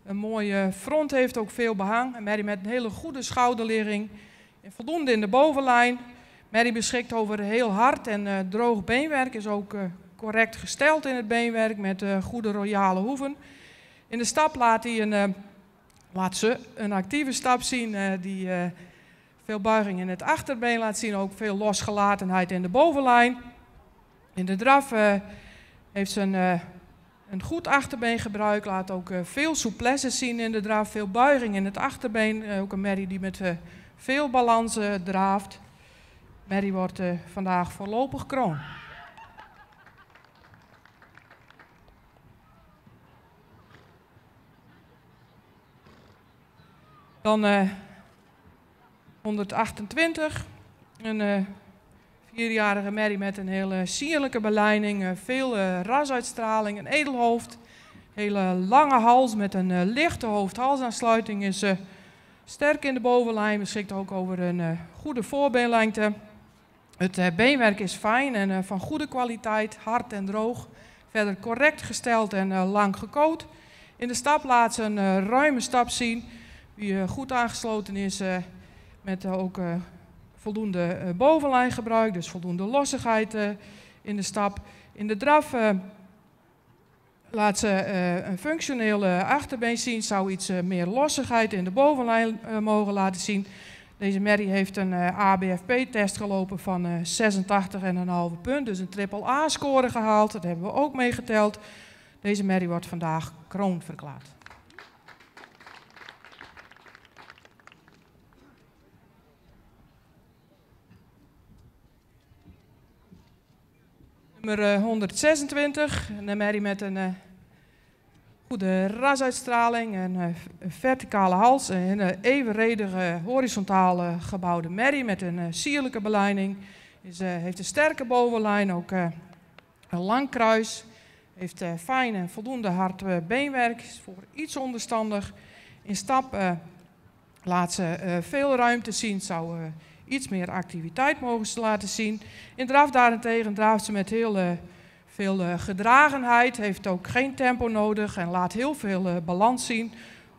een mooie front heeft, ook veel behang. Een merrie met een hele goede schouderligging. Voldoende in de bovenlijn. Merrie beschikt over heel hard en droog beenwerk. Is ook correct gesteld in het beenwerk met goede royale hoeven. In de stap laat ze een actieve stap zien die veel buiging in het achterbeen laat zien. Ook veel losgelatenheid in de bovenlijn. In de draf heeft ze een goed achterbeengebruik. Laat ook veel souplesse zien in de draf. Veel buiging in het achterbeen. Ook een merrie die met veel balans draaft. Merrie wordt vandaag voorlopig kroon. Dan 128, een 4-jarige merrie met een hele sierlijke beleiding, veel rasuitstraling, een edelhoofd, hele lange hals met een lichte hoofd-halsaansluiting, is sterk in de bovenlijn, beschikt ook over een goede voorbeenlengte. Het beenwerk is fijn en van goede kwaliteit, hard en droog, verder correct gesteld en lang gecoat. In de stap laat ze een ruime stap zien, die goed aangesloten is met ook voldoende bovenlijngebruik, dus voldoende lossigheid in de stap. In de draf laat ze een functioneel achterbeen zien, zou iets meer lossigheid in de bovenlijn mogen laten zien. Deze merrie heeft een ABFP-test gelopen van 86,5 punt, dus een triple A-score gehaald. Dat hebben we ook meegeteld. Deze merrie wordt vandaag kroon verklaard. Nummer 126, een merrie met een goede rasuitstraling, een verticale hals, een evenredige horizontaal gebouwde merrie met een sierlijke beleiding. Heeft een sterke bovenlijn, ook een lang kruis. Heeft fijn en voldoende hard beenwerk, is voor iets onderstandig. In stap laat ze veel ruimte zien, zou iets meer activiteit mogen ze laten zien. In draf daarentegen draaft ze met heel veel gedragenheid, heeft ook geen tempo nodig en laat heel veel balans zien.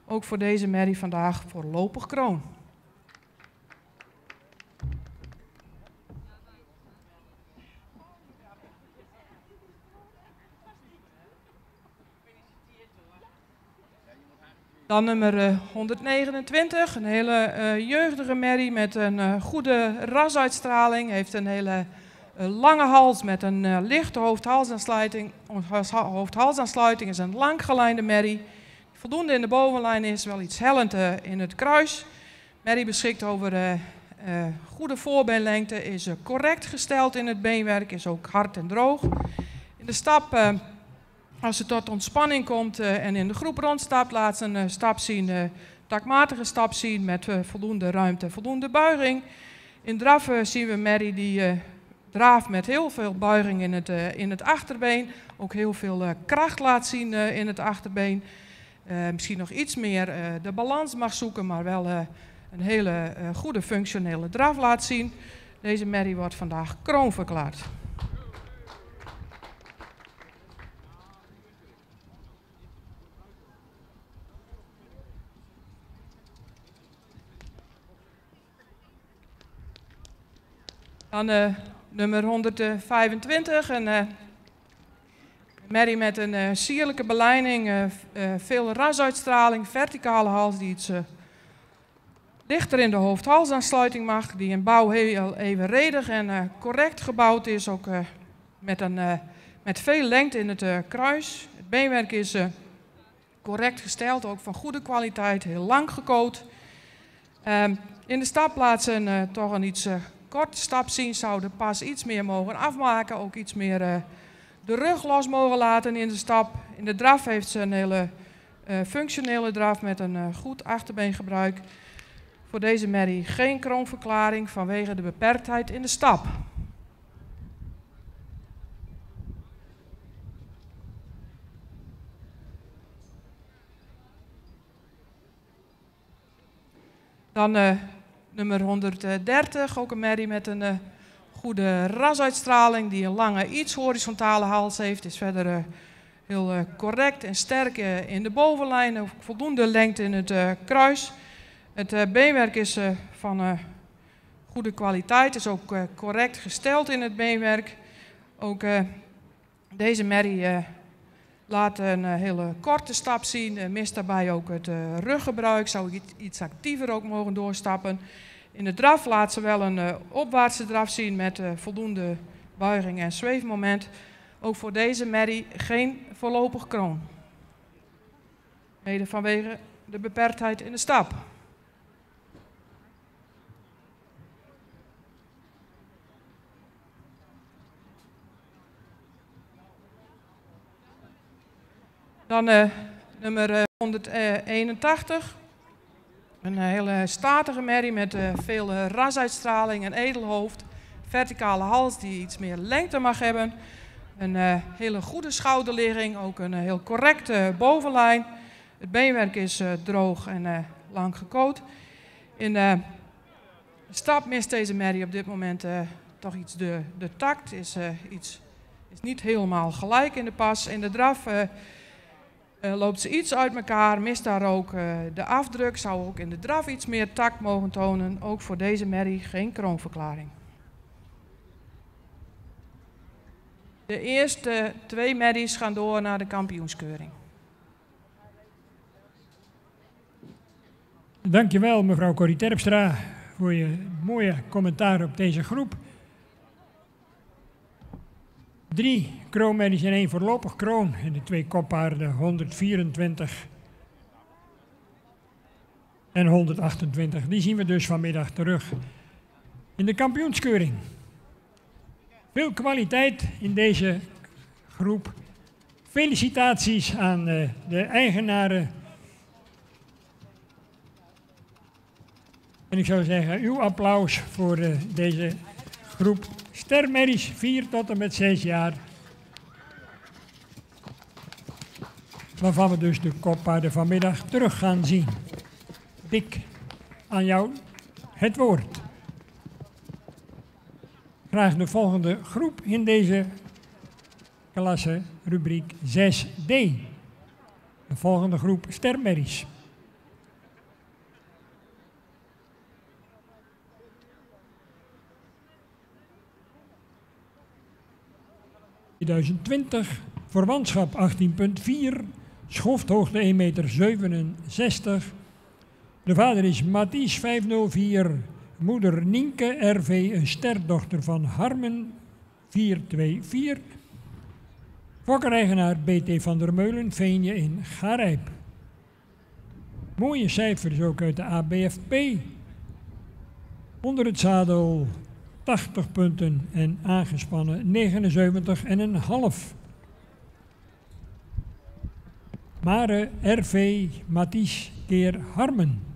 Ook voor deze merrie vandaag voorlopig kroon. Dan nummer 129, een hele jeugdige merrie met een goede rasuitstraling. Heeft een hele lange hals met een lichte hoofd-halsaansluiting. Is een langgelijnde merrie. Voldoende in de bovenlijn is, wel iets hellend in het kruis. Merrie beschikt over goede voorbeenlengte, is correct gesteld in het beenwerk, is ook hard en droog. In de stap... Als ze tot ontspanning komt en in de groep rondstapt, laat ze een stap zien, takmatige stap zien met voldoende ruimte, voldoende buiging. In draf zien we merrie die draaft met heel veel buiging in het achterbeen. Ook heel veel kracht laat zien in het achterbeen. Misschien nog iets meer de balans mag zoeken, maar wel een hele goede functionele draf laat zien. Deze merrie wordt vandaag kroon verklaard. Dan nummer 125, een merrie met een sierlijke belijning, veel rasuitstraling, verticale hals die iets dichter in de hoofd-halsaansluiting mag, die in bouw heel evenredig en correct gebouwd is, ook met veel lengte in het kruis. Het beenwerk is correct gesteld, ook van goede kwaliteit, heel lang gekoot. In de stap laat ze toch een iets korte stap zien, zou de pas iets meer mogen afmaken, ook iets meer de rug los mogen laten in de stap. In de draf heeft ze een hele functionele draf met een goed achterbeengebruik. Voor deze merrie geen kroonverklaring vanwege de beperktheid in de stap. Dan nummer 130, ook een merrie met een goede rasuitstraling, die een lange, iets horizontale hals heeft. Is verder heel correct en sterk in de bovenlijn, ook voldoende lengte in het kruis. Het beenwerk is van goede kwaliteit, is ook correct gesteld in het beenwerk. Ook deze merrie laat een hele korte stap zien, mist daarbij ook het ruggebruik, zou iets actiever ook mogen doorstappen. In de draf laat ze wel een opwaartse draf zien met voldoende buiging en zweefmoment. Ook voor deze merrie geen voorlopig kroon. Mede vanwege de beperktheid in de stap. Dan nummer 181. Een hele statige merrie met veel rasuitstraling, een edelhoofd, verticale hals die iets meer lengte mag hebben. Een hele goede schouderligging, ook een heel correcte bovenlijn. Het beenwerk is droog en lang gekoot. In de stap mist deze merrie op dit moment toch iets de takt, is niet helemaal gelijk in de pas. In de draf loopt ze iets uit elkaar, mist daar ook de afdruk, zou ook in de draf iets meer tact mogen tonen. Ook voor deze merrie geen kroonverklaring. De eerste 2 merries gaan door naar de kampioenskeuring. Dankjewel mevrouw Corrie Terpstra voor je mooie commentaar op deze groep. 3 kroonmerries en 1 voorlopig kroon. En de 2 koppaarden 124 en 128. Die zien we dus vanmiddag terug in de kampioenskeuring. Veel kwaliteit in deze groep. Felicitaties aan de eigenaren. En ik zou zeggen, uw applaus voor deze groep stermerries 4 tot en met 6 jaar. waarvan we dus de koppaarden vanmiddag terug gaan zien. Dick, aan jou het woord. Graag de volgende groep in deze klasse, rubriek 6D. De volgende groep stermerries. Verwantschap 18.4, schofthoogte 1,67 meter. De vader is Mathies 504, moeder Nienke RV, een sterdochter van Harmen 424. Fokkereigenaar BT van der Meulen, Veenje in Garijp. Mooie cijfers ook uit de ABFP. Onder het zadel 80 punten en aangespannen 79,5. Mare RV Mathies keer Harmen.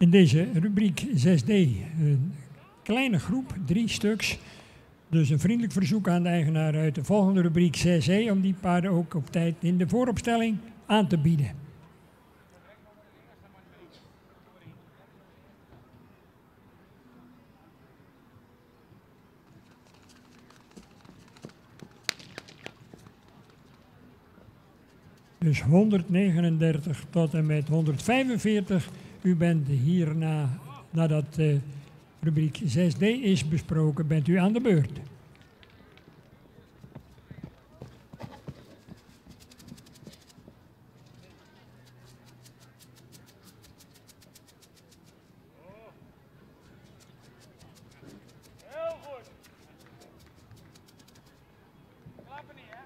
In deze rubriek 6D, een kleine groep, 3 stuks. Dus een vriendelijk verzoek aan de eigenaar uit de volgende rubriek 6E om die paarden ook op tijd in de vooropstelling aan te bieden. Dus 139 tot en met 145. U bent hierna, nadat rubriek 6D is besproken, bent u aan de beurt. Heel goed. Klappen niet, hè?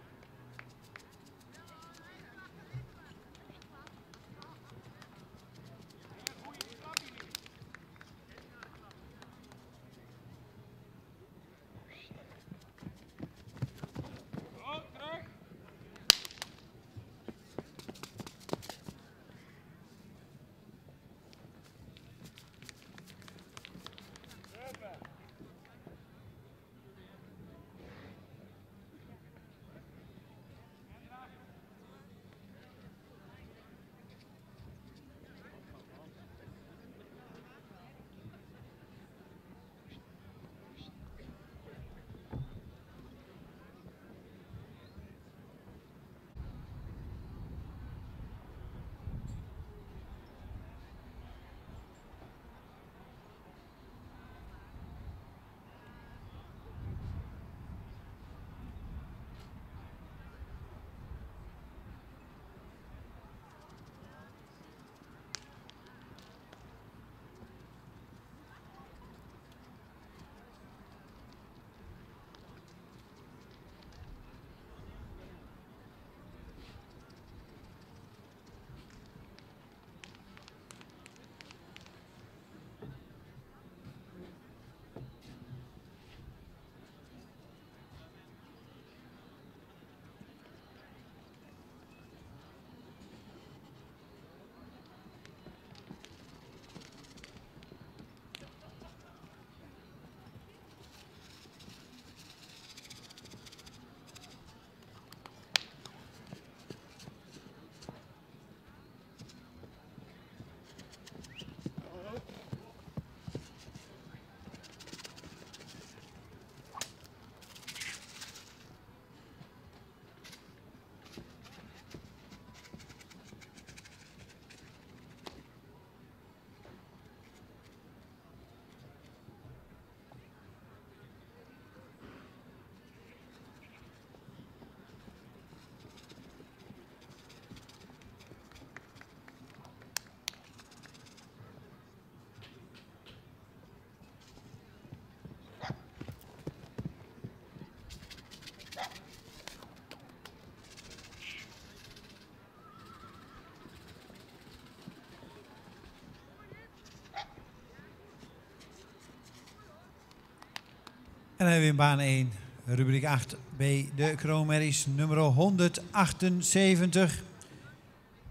hebben we in baan 1, rubriek 8b, de kroonmerries nummer 178.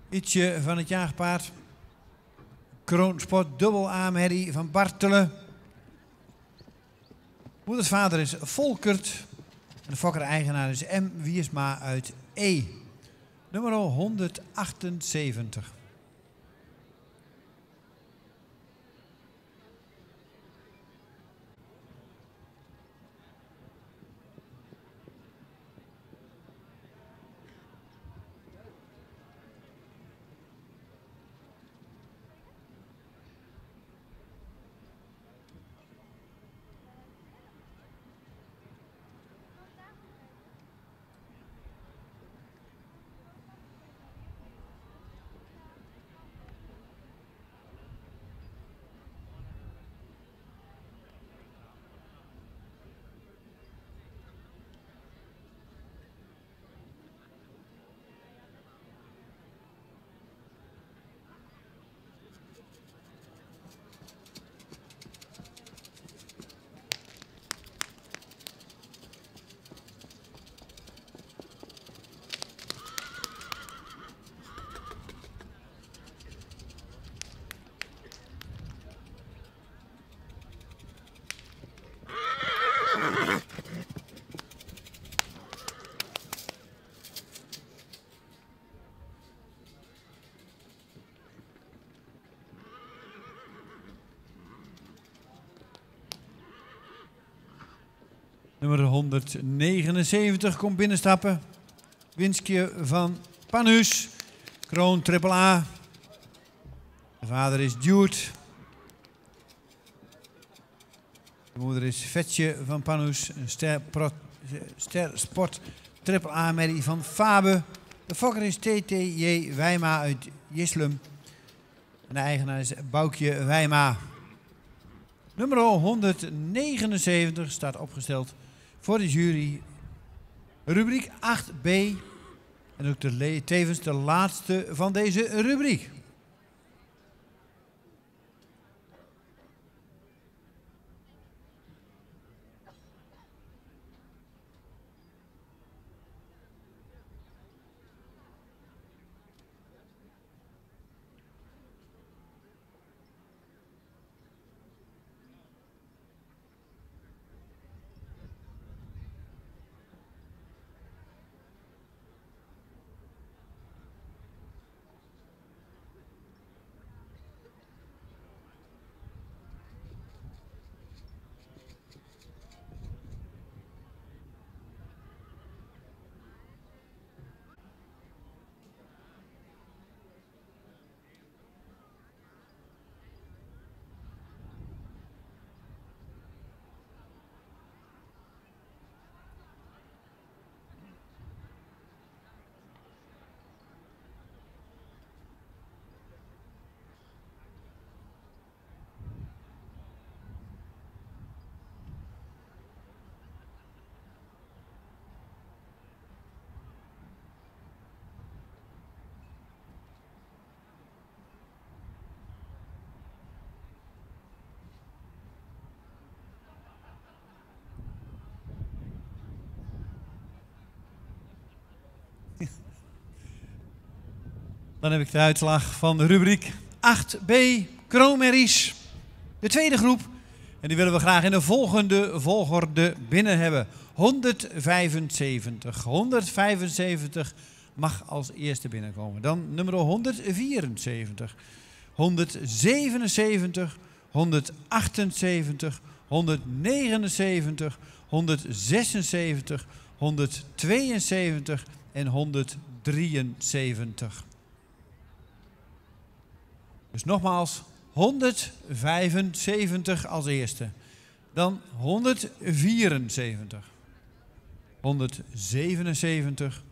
Ietsje van het jaagpaard. Kroonsport dubbel A-merrie van Bartelen. Moedersvader is Volkert. En de fokker-eigenaar is M. Wiersma uit E. Nummer 178. Nummer 179 komt binnenstappen. Winstje van Panus. Kroon triple A. De vader is Dude. De moeder is Vetje van Panus. Een ster sport triple A merrie van Fabe. De fokker is TTJ Wijma uit Jislum. En de eigenaar is Boukje Wijma. Nummer 179 staat opgesteld voor de jury. Rubriek 8b. En ook tevens de laatste van deze rubriek. Dan heb ik de uitslag van de rubriek 8b, kroonmerries. De tweede groep. En die willen we graag in de volgende volgorde binnen hebben. 175. 175 mag als eerste binnenkomen. Dan nummer 174. 177. 178. 179. 176. 172 en 173. Dus nogmaals, 175 als eerste. Dan 174. 177.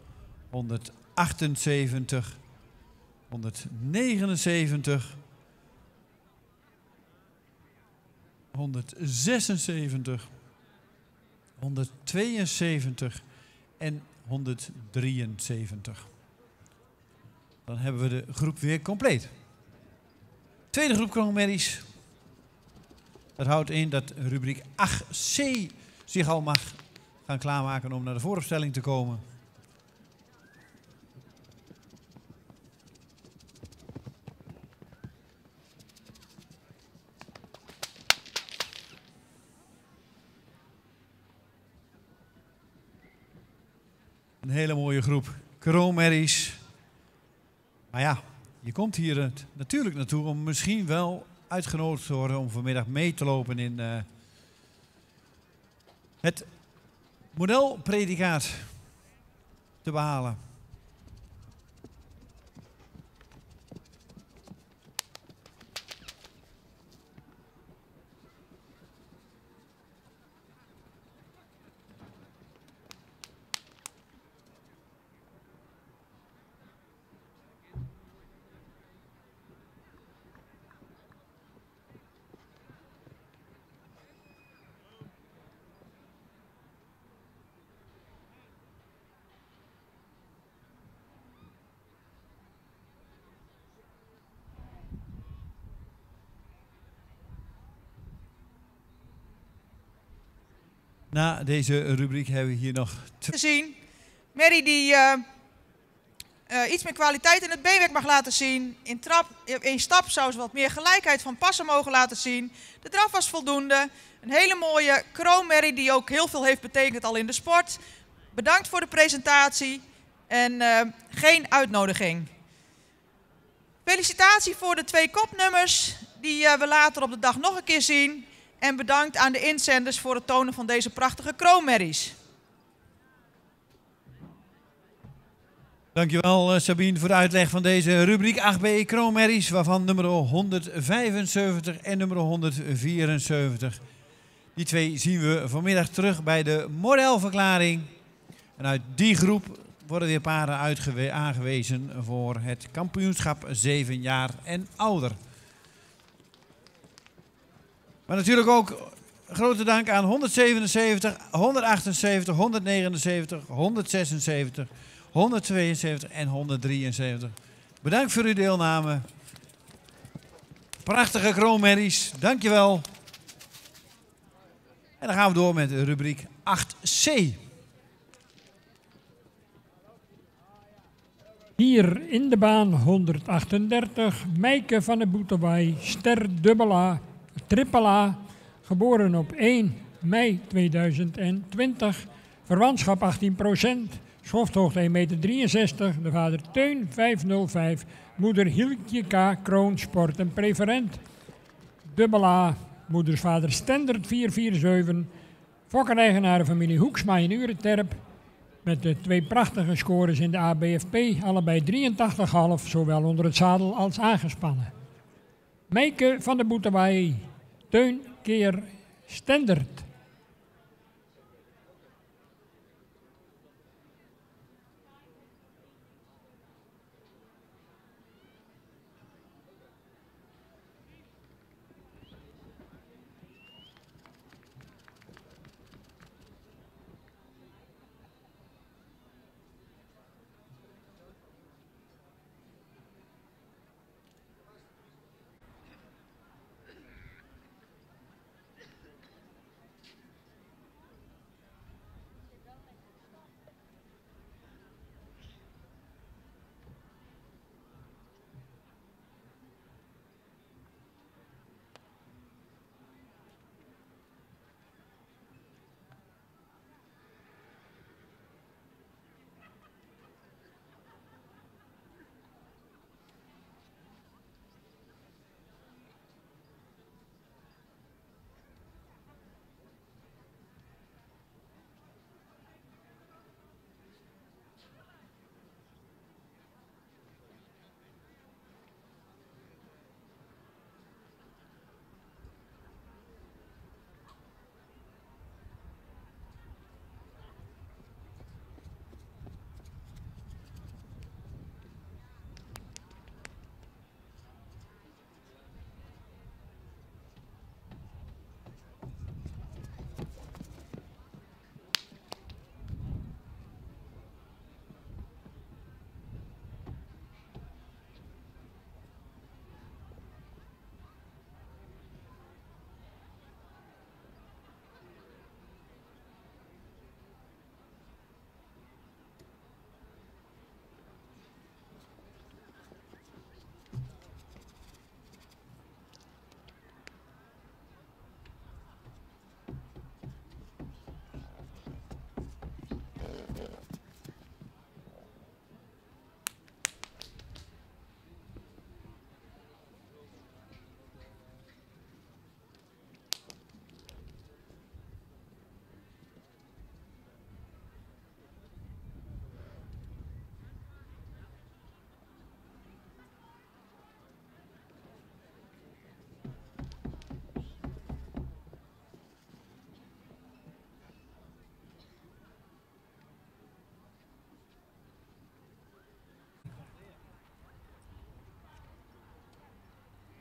178. 179. 176. 172 en 173. Dan hebben we de groep weer compleet. Tweede groep kroonmerries. Dat houdt in dat rubriek 8c zich al mag gaan klaarmaken om naar de vooropstelling te komen. Een hele mooie groep kroonmerries. Maar ja, je komt hier natuurlijk naartoe om misschien wel uitgenodigd te worden om vanmiddag mee te lopen in het modelpredicaat te behalen. Na deze rubriek hebben we hier nog te zien. Mary die iets meer kwaliteit in het beenwerk mag laten zien. In stap zou ze wat meer gelijkheid van passen mogen laten zien. De draf was voldoende. Een hele mooie kroonmerrie die ook heel veel heeft betekend al in de sport. Bedankt voor de presentatie en geen uitnodiging. Felicitatie voor de 2 kopnummers die we later op de dag nog een keer zien. En bedankt aan de inzenders voor het tonen van deze prachtige kroonmerries. Dankjewel Sabine voor de uitleg van deze rubriek 8b kroonmerries, waarvan nummer 175 en nummer 174. Die 2 zien we vanmiddag terug bij de modelverklaring. En uit die groep worden weer paren aangewezen voor het kampioenschap 7 jaar en ouder. Maar natuurlijk ook grote dank aan 177, 178, 179, 176, 172 en 173. Bedankt voor uw deelname. Prachtige kroonmerries, dankjewel. En dan gaan we door met de rubriek 8c. Hier in de baan 138, Meike van de Boetewaai, ster dubbel triple A, geboren op 1 mei 2020, verwantschap 18%, schofthoogte 1,63 meter, de vader Teun 505, moeder Hieltje K, kroon, sport en preferent. Dubbel A, moeders vader Stendert 447, fokker-eigenaar familie Hoeksma in Urenterp, met de 2 prachtige scores in de ABFP, allebei 83,5, zowel onder het zadel als aangespannen. Meike van de Boetewaai, Teun keer Stendert.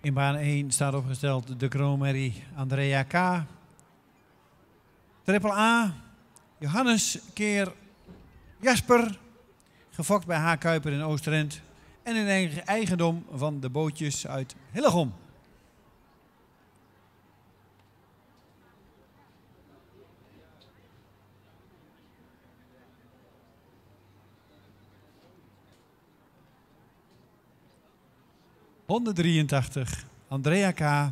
In baan 1 staat opgesteld de kroonmerrie Andrea K. Triple A, Johannes keer Jasper, gefokt bij H. Kuiper in Oosterend en in eigendom van de bootjes uit Hillegom. ...183, Andrea K,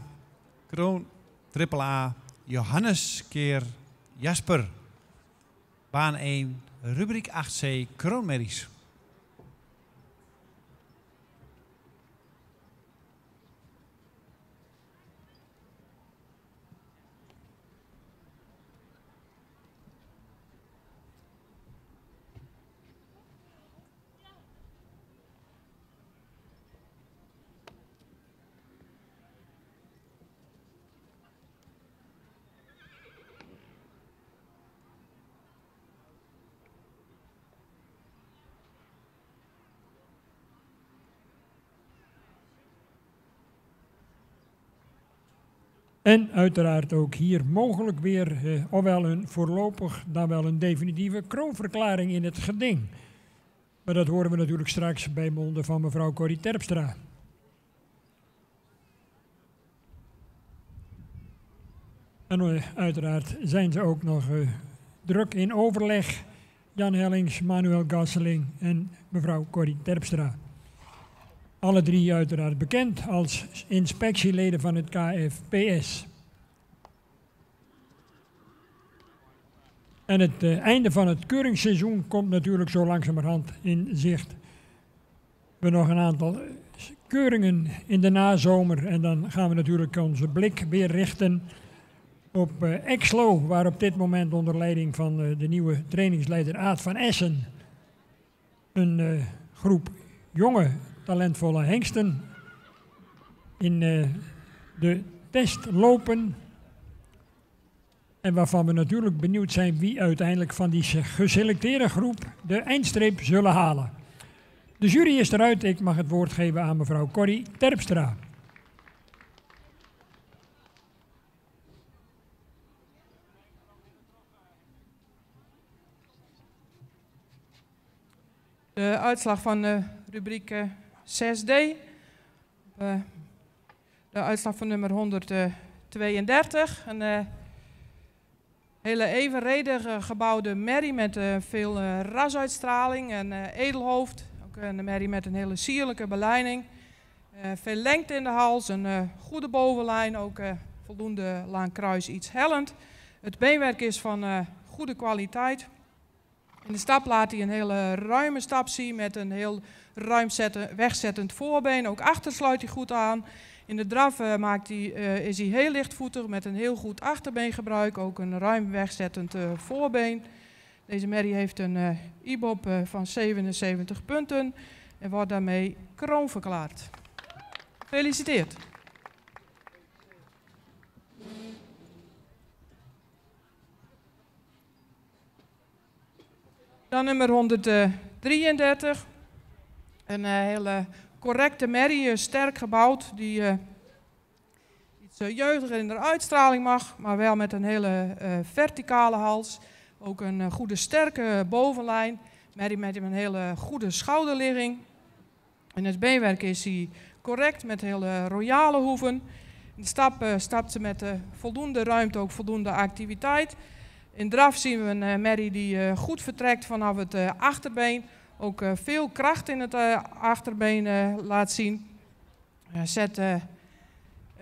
kroon Triple A, Johannes keer Jasper. Baan 1, rubriek 8C, kroonmerries. En uiteraard ook hier mogelijk weer ofwel een voorlopig dan wel een definitieve kroonverklaring in het geding. Maar dat horen we natuurlijk straks bij monden van mevrouw Corrie Terpstra. En uiteraard zijn ze ook nog druk in overleg. Jan Hellings, Manuel Gasseling en mevrouw Corrie Terpstra. Alle drie uiteraard bekend als inspectieleden van het KFPS. En het einde van het keuringsseizoen komt natuurlijk zo langzamerhand in zicht. We hebben nog een aantal keuringen in de nazomer en dan gaan we natuurlijk onze blik weer richten op Exlo, waar op dit moment onder leiding van de nieuwe trainingsleider Aad van Essen een groep jonge talentvolle hengsten in de test lopen. En waarvan we natuurlijk benieuwd zijn wie uiteindelijk van die geselecteerde groep de eindstreep zullen halen. De jury is eruit. Ik mag het woord geven aan mevrouw Corrie Terpstra. De uitslag van de rubriek 6D. De uitslag van nummer 132. Een hele evenredig gebouwde merrie met veel rasuitstraling en edelhoofd. Ook een merrie met een hele sierlijke belijning. Veel lengte in de hals, een goede bovenlijn, ook voldoende lang kruis, iets hellend. Het beenwerk is van goede kwaliteit. In de stap laat hij een hele ruime stap zien met een heel ruim wegzettend voorbeen. Ook achter sluit hij goed aan. In de draf is hij heel lichtvoetig met een heel goed achterbeengebruik. Ook een ruim wegzettend voorbeen. Deze merrie heeft een IBOP van 77 punten en wordt daarmee kroonverklaard. Gefeliciteerd. Dan nummer 133. Een hele correcte merrie, sterk gebouwd, die iets jeugdiger in de uitstraling mag, maar wel met een hele verticale hals. Ook een goede sterke bovenlijn. Merrie met een hele goede schouderligging. In het beenwerk is hij correct met hele royale hoeven. In de stap stapt ze met voldoende ruimte, ook voldoende activiteit. In draf zien we een merrie die goed vertrekt vanaf het achterbeen. Ook veel kracht in het achterbeen laat zien.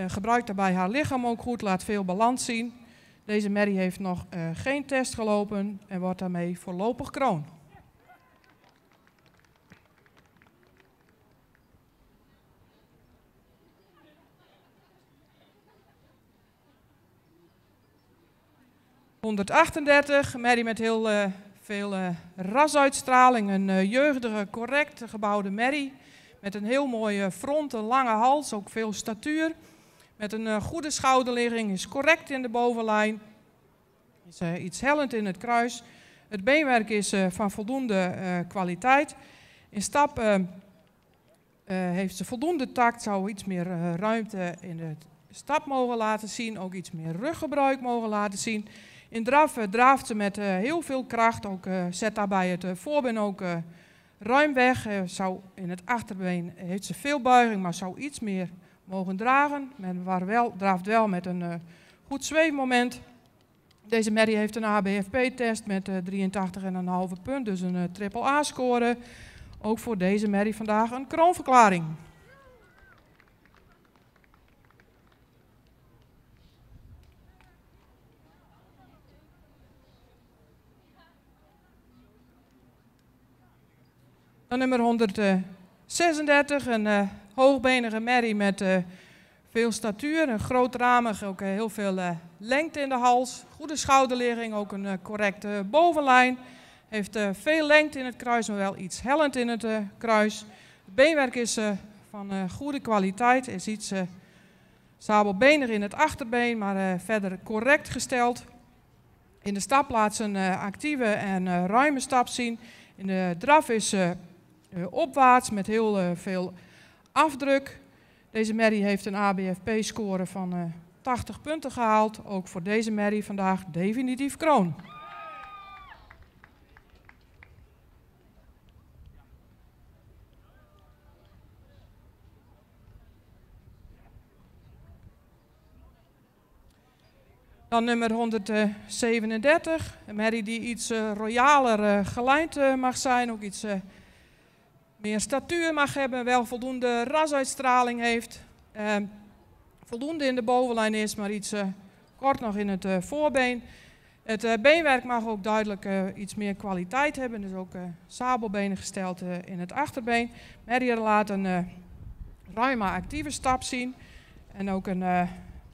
Gebruikt daarbij haar lichaam ook goed, laat veel balans zien. Deze merrie heeft nog geen test gelopen en wordt daarmee voorlopig kroon. ...138, merrie met heel veel rasuitstraling. Een jeugdige, correct gebouwde merrie. Met een heel mooie front, een lange hals, ook veel statuur. Met een goede schouderligging, is correct in de bovenlijn. Is iets hellend in het kruis. Het beenwerk is van voldoende kwaliteit. In stap heeft ze voldoende tact, zou iets meer ruimte in de stap mogen laten zien, ook iets meer ruggebruik mogen laten zien. In draf draaft ze met heel veel kracht, ook zet daarbij het voorbeen ook ruim weg. Zou in het achterbeen heeft ze veel buiging, maar zou iets meer mogen dragen. Men draaft wel met een goed zweefmoment. Deze merrie heeft een ABFP-test met 83,5 punt, dus een triple A-score. Ook voor deze merrie vandaag een kroonverklaring. Dan nummer 136, een hoogbenige merrie met veel statuur, een grootramig, ook heel veel lengte in de hals, goede schouderligging, ook een correcte bovenlijn. Heeft veel lengte in het kruis, maar wel iets hellend in het kruis. Het beenwerk is van goede kwaliteit, is iets sabelbenig in het achterbeen, maar verder correct gesteld. In de stap laat ze een actieve en ruime stap zien. In de draf is opwaarts met heel veel afdruk. Deze merrie heeft een ABFP-score van 80 punten gehaald. Ook voor deze merrie vandaag definitief kroon. Dan nummer 137, een merrie die iets royaler gelijnd mag zijn, ook iets meer statuur mag hebben, wel voldoende rasuitstraling heeft. Voldoende in de bovenlijn is, maar iets kort nog in het voorbeen. Het beenwerk mag ook duidelijk iets meer kwaliteit hebben, dus ook sabelbenen gesteld in het achterbeen. Merrie laat een ruime actieve stap zien en ook een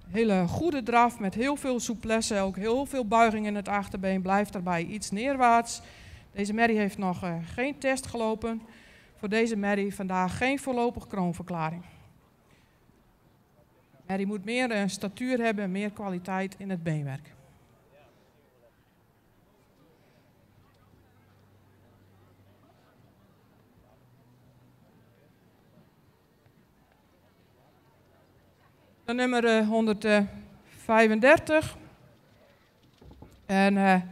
hele goede draf met heel veel souplesse, ook heel veel buiging in het achterbeen, blijft daarbij iets neerwaarts. Deze merrie heeft nog geen test gelopen. Voor deze merrie vandaag geen voorlopig kroonverklaring. Merrie moet meer statuur hebben, meer kwaliteit in het beenwerk. Dan nummer 135. Een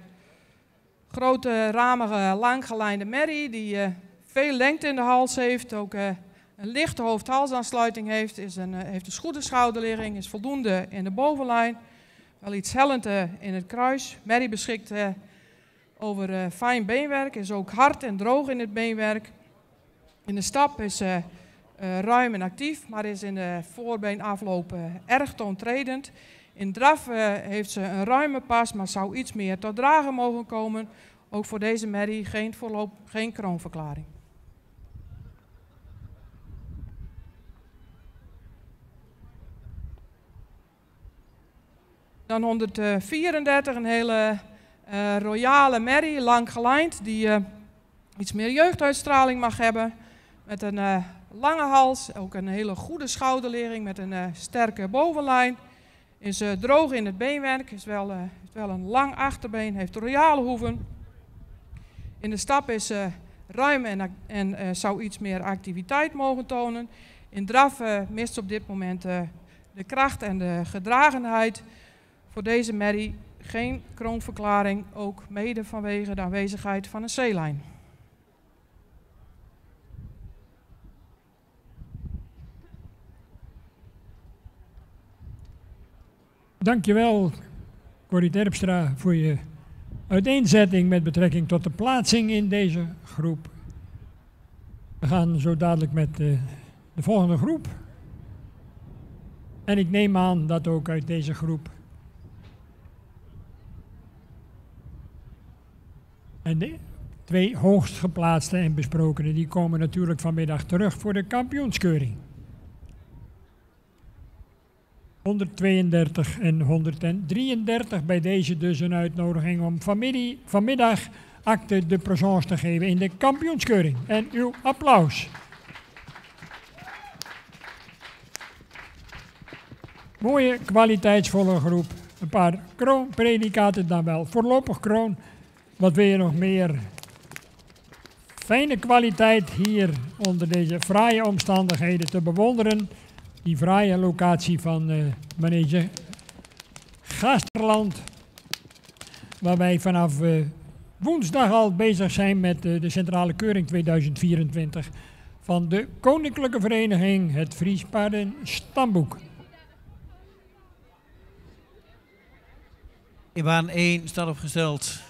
grote, ramige, langgelijnde merrie die veel lengte in de hals heeft, ook een lichte hoofd-halsaansluiting heeft, heeft een goede schouderligging, is voldoende in de bovenlijn, wel iets hellend in het kruis. Merrie beschikt over fijn beenwerk, is ook hard en droog in het beenwerk. In de stap is ruim en actief, maar is in de voorbeenafloop erg toontredend. In draf heeft ze een ruime pas, maar zou iets meer tot dragen mogen komen. Ook voor deze merrie geen kroonverklaring. Dan 134, een hele royale merrie, lang gelijnd, die iets meer jeugduitstraling mag hebben. Met een lange hals, ook een hele goede schouderligging met een sterke bovenlijn. Is droog in het beenwerk, heeft wel een lang achterbeen, heeft royale hoeven. In de stap is ruim en zou iets meer activiteit mogen tonen. In draf mist op dit moment de kracht en de gedragenheid. Voor deze merrie geen kroonverklaring, ook mede vanwege de aanwezigheid van een C-lijn. Dankjewel, Corrie Terpstra, voor je uiteenzetting met betrekking tot de plaatsing in deze groep. We gaan zo dadelijk met de volgende groep. En ik neem aan dat ook uit deze groep en de twee hoogst geplaatste en besprokenen, die komen natuurlijk vanmiddag terug voor de kampioenskeuring. 132 en 133, bij deze dus een uitnodiging om vanmiddag acte de présence te geven in de kampioenskeuring. En uw applaus. Mooie, kwaliteitsvolle groep. Een paar kroonpredicaten dan wel. Voorlopig kroon. Wat wil je nog meer? fijne kwaliteit hier onder deze fraaie omstandigheden te bewonderen. Die fraaie locatie van manege Gaasterland. Waar wij vanaf woensdag al bezig zijn met de centrale keuring 2024 van de Koninklijke Vereniging Het Fries Paarden Stamboek. In baan 1 staat opgesteld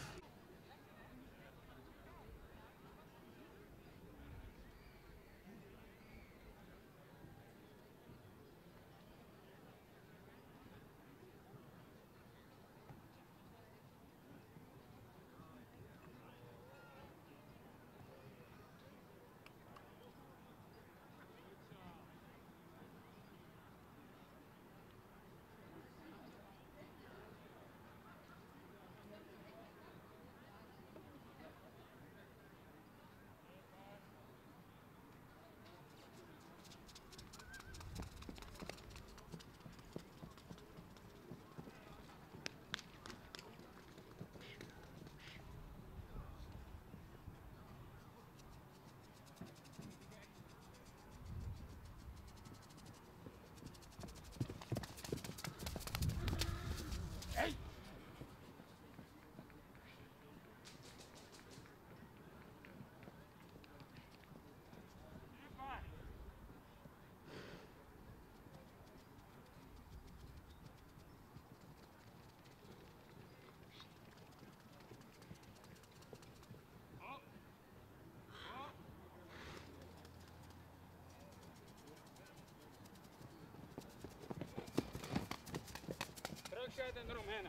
terugzetten en eromheen.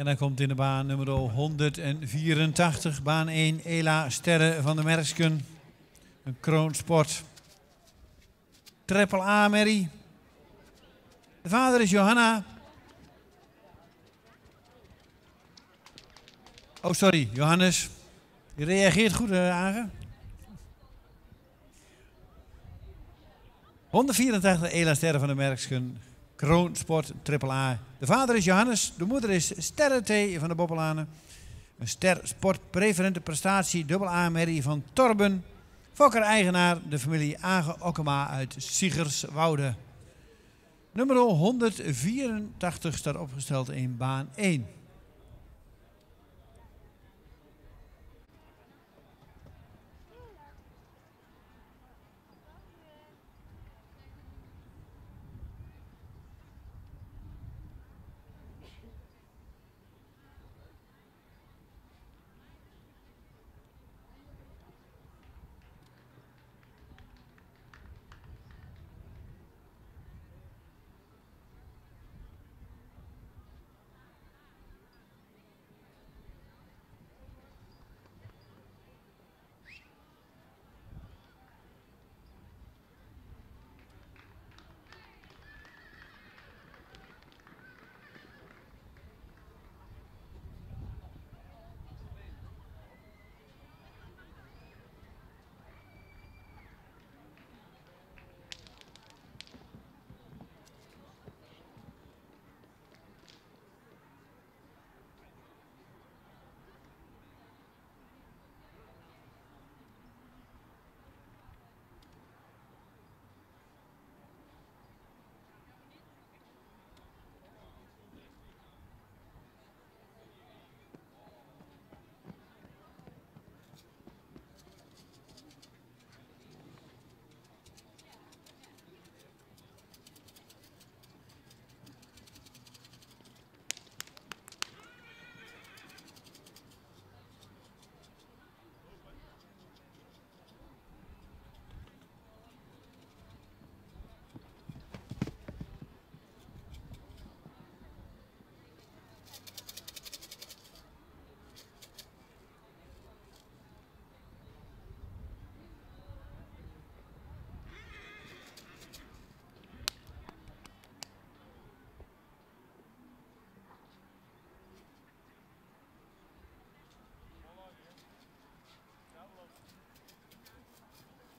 En dan komt in de baan nummer 184, baan 1, Ela Sterre van de Merksken. Een kroonsport. Triple A merrie. De vader is Johanna. Oh, sorry, Johannes. Je reageert goed, Agen. 184 Ela Sterre van de Merksken. Kroonsport, triple A. De vader is Johannes. De moeder is Sterre T. van de Boppelanen. Een ster sport preferente prestatie, dubbel A merrie van Torben. Fokker-eigenaar, de familie Agen Okkema uit Siegerswoude. Nummer 184 staat opgesteld in baan 1.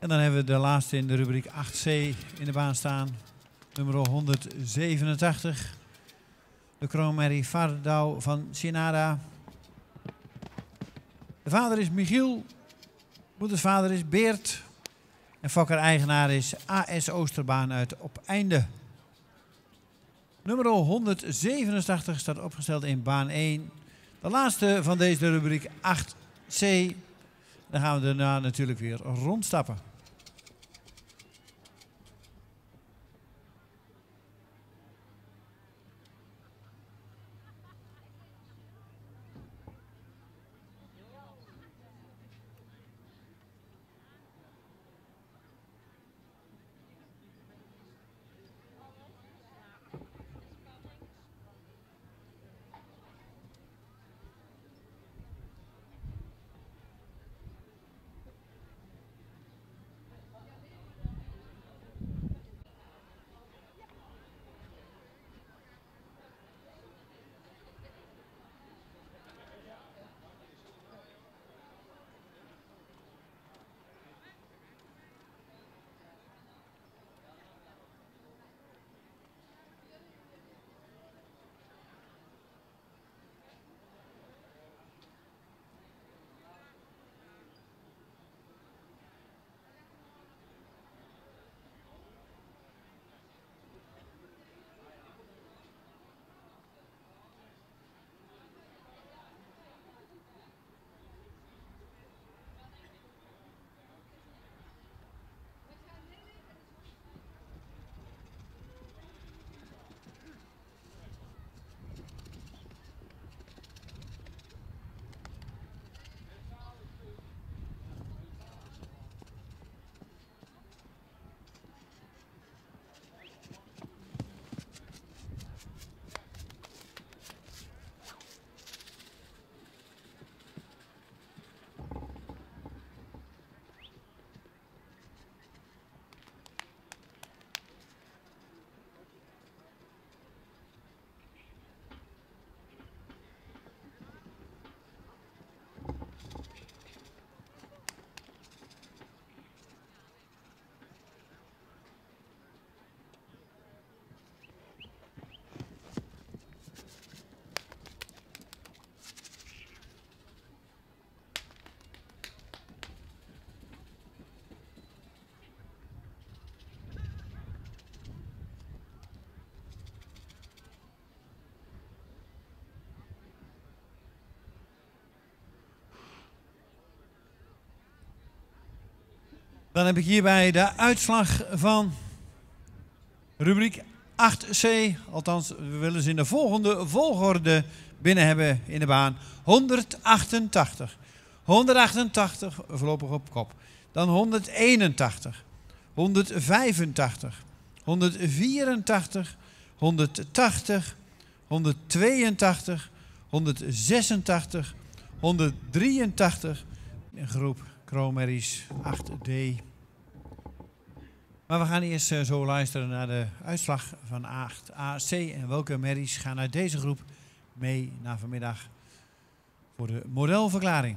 En dan hebben we de laatste in de rubriek 8C in de baan staan. Nummer 187. De kroonmerrie Vardouw van Sinada. De vader is Michiel. Moeders vader is Beert. En fokker-eigenaar is AS Oosterbaan uit Opeinde. Nummer 187 staat opgesteld in baan 1. De laatste van deze rubriek 8C. Dan gaan we daarna natuurlijk weer rondstappen. Dan heb ik hierbij de uitslag van rubriek 8C. Althans, we willen ze in de volgende volgorde binnen hebben in de baan. 188. 188 voorlopig op kop. Dan 181. 185. 184. 180. 182. 186. 183. In groep Kroonmerries 8D. Maar we gaan eerst zo luisteren naar de uitslag van 8AC. En welke merries gaan uit deze groep mee naar vanmiddag voor de modelverklaring.